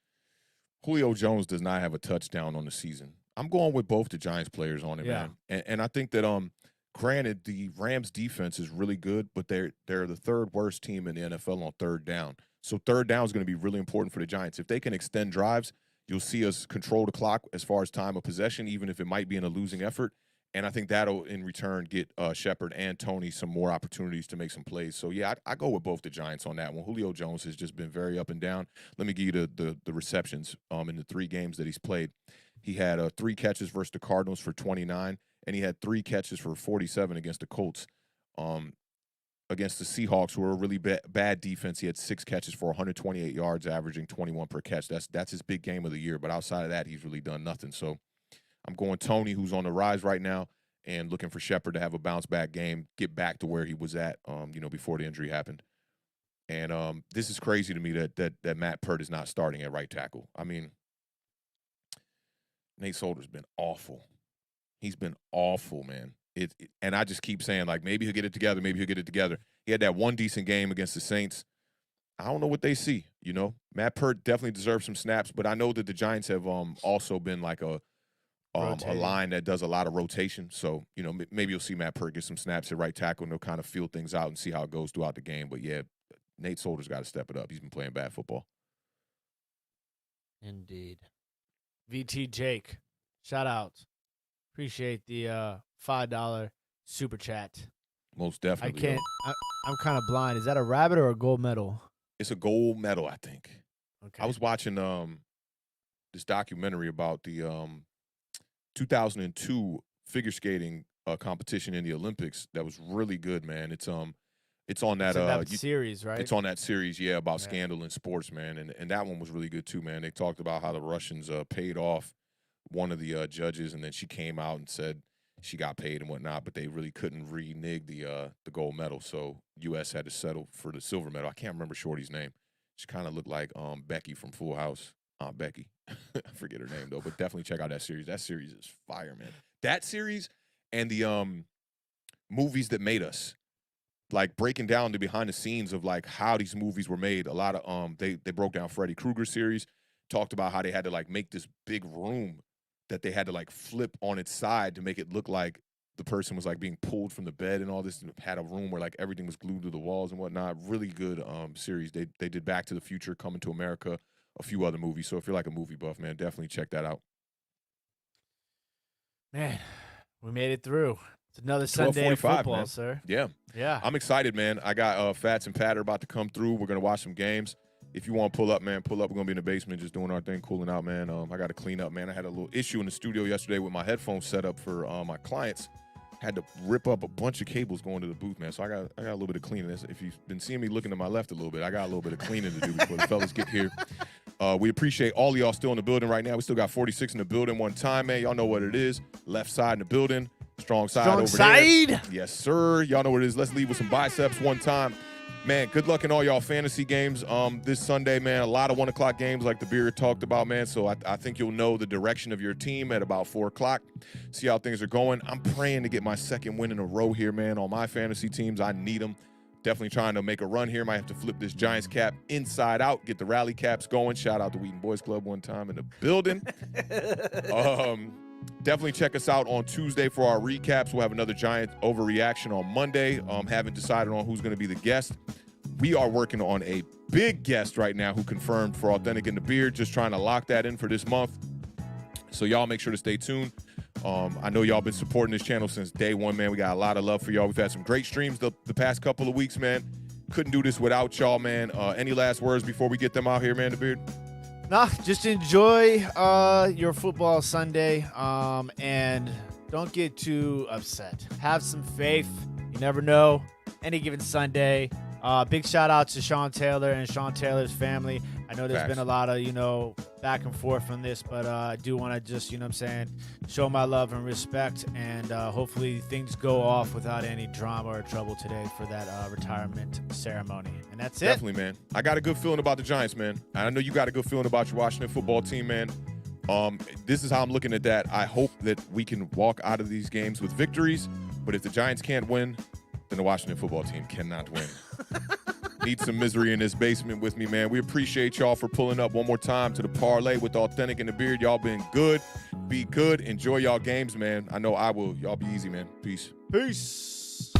Julio Jones does not have a touchdown on the season. I'm going with both the Giants players on it, man. And I think that granted, the Rams defense is really good, but they're the third worst team in the NFL on third down. So third down is going to be really important for the Giants. If they can extend drives, you'll see us control the clock as far as time of possession, even if it might be in a losing effort. And I think that'll, in return, get Shepard and Tony some more opportunities to make some plays. So, yeah, I go with both the Giants on that one. Julio Jones has just been very up and down. Let me give you the receptions in the 3 games that he's played. He had 3 catches versus the Cardinals for 29, and he had 3 catches for 47 against the Colts. Against the Seahawks, who were a really bad defense, he had 6 catches for 128 yards, averaging 21 per catch. That's his big game of the year. But outside of that, he's really done nothing. So, I'm going Tony, who's on the rise right now, and looking for Shepard to have a bounce-back game, get back to where he was at, before the injury happened. And this is crazy to me that Matt Peart is not starting at right tackle. I mean, Nate Solder's been awful. He's been awful, man. And I just keep saying, like, maybe he'll get it together, maybe he'll get it together. He had that one decent game against the Saints. I don't know what they see, Matt Peart definitely deserves some snaps, but I know that the Giants have also been like a line that does a lot of rotation. So, maybe you'll see Matt Peart get some snaps at right tackle, and they'll kind of feel things out and see how it goes throughout the game. But, yeah, Nate Solder's got to step it up. He's been playing bad football. Indeed. VT Jake, shout out. Appreciate the $5 super chat. Most definitely. I'm kind of blind. Is that a rabbit or a gold medal? It's a gold medal, I think. Okay. I was watching this documentary about the 2002 figure skating competition in the Olympics. That was really good, man. It's on that series, right? It's on that series, about scandal in sports, man. And that one was really good too, man. They talked about how the Russians paid off one of the judges, and then she came out and said she got paid and whatnot, but they really couldn't renege the gold medal. So U.S. had to settle for the silver medal. I can't remember Shorty's name. She kind of looked like Becky from Full House. Becky. I forget her name, though, but definitely check out that series. That series is fire, man. That series and the movies that made us, like breaking down the behind the scenes of like how these movies were made. A lot of they broke down Freddy Krueger series, talked about how they had to like make this big room that they had to like flip on its side to make it look like the person was like being pulled from the bed and all this, and had a room where like everything was glued to the walls and whatnot. Really good series. They did Back to the Future, Coming to America, a few other movies. So if you're like a movie buff, man, definitely check that out. Man, we made it through. It's another Sunday of football, man. Sir. Yeah. I'm excited, man. I got Fats and Patter about to come through. We're going to watch some games. If you want to pull up, man, pull up. We're going to be in the basement just doing our thing, cooling out, man. I got to clean up, man. I had a little issue in the studio yesterday with my headphones set up for my clients. Had to rip up a bunch of cables going to the booth, man. So I got a little bit of cleaning. If you've been seeing me looking to my left a little bit, I got a little bit of cleaning to do before the fellas get here. We appreciate all of y'all still in the building right now. We still got 46 in the building one time, man. Y'all know what it is. Left side in the building. Strong side over there. Yes, sir. Y'all know what it is. Let's leave with some biceps one time. Man, good luck in all y'all fantasy games this Sunday, man. A lot of 1 o'clock games like the Beard talked about, man. So I think you'll know the direction of your team at about 4 o'clock. See how things are going. I'm praying to get my second win in a row here, man, on my fantasy teams. I need them. Definitely trying to make a run here. Might have to flip this Giants cap inside out, get the rally caps going. Shout out to Wheaton Boys Club one time in the building. Definitely check us out on Tuesday for our recaps. We'll have another Giant overreaction on Monday. Haven't decided on who's going to be the guest. We are working on a big guest right now who confirmed for Awthentik and The Beard. Just trying to lock that in for this month. So y'all make sure to stay tuned. I know y'all been supporting this channel since day one, man. We got a lot of love for y'all. We've had some great streams the past couple of weeks, man. Couldn't do this without y'all, man. Any last words before we get them out here, man, The Beard? Nah, just enjoy your football Sunday, and don't get too upset. Have some faith. You never know. Any given Sunday. Big shout out to Sean Taylor and Sean Taylor's family. I know there's been a lot of, back and forth on this, but I do want to just, show my love and respect, and hopefully things go off without any drama or trouble today for that retirement ceremony. And that's it. Definitely, man. I got a good feeling about the Giants, man. I know you got a good feeling about your Washington football team, man. This is how I'm looking at that. I hope that we can walk out of these games with victories, but if the Giants can't win, then the Washington football team cannot win. Need some misery in this basement with me, man. We appreciate y'all for pulling up one more time to the Parlay with Awthentik and The Beard. Y'all been good. Be good. Enjoy y'all games, man. I know I will. Y'all be easy, man. Peace. Peace.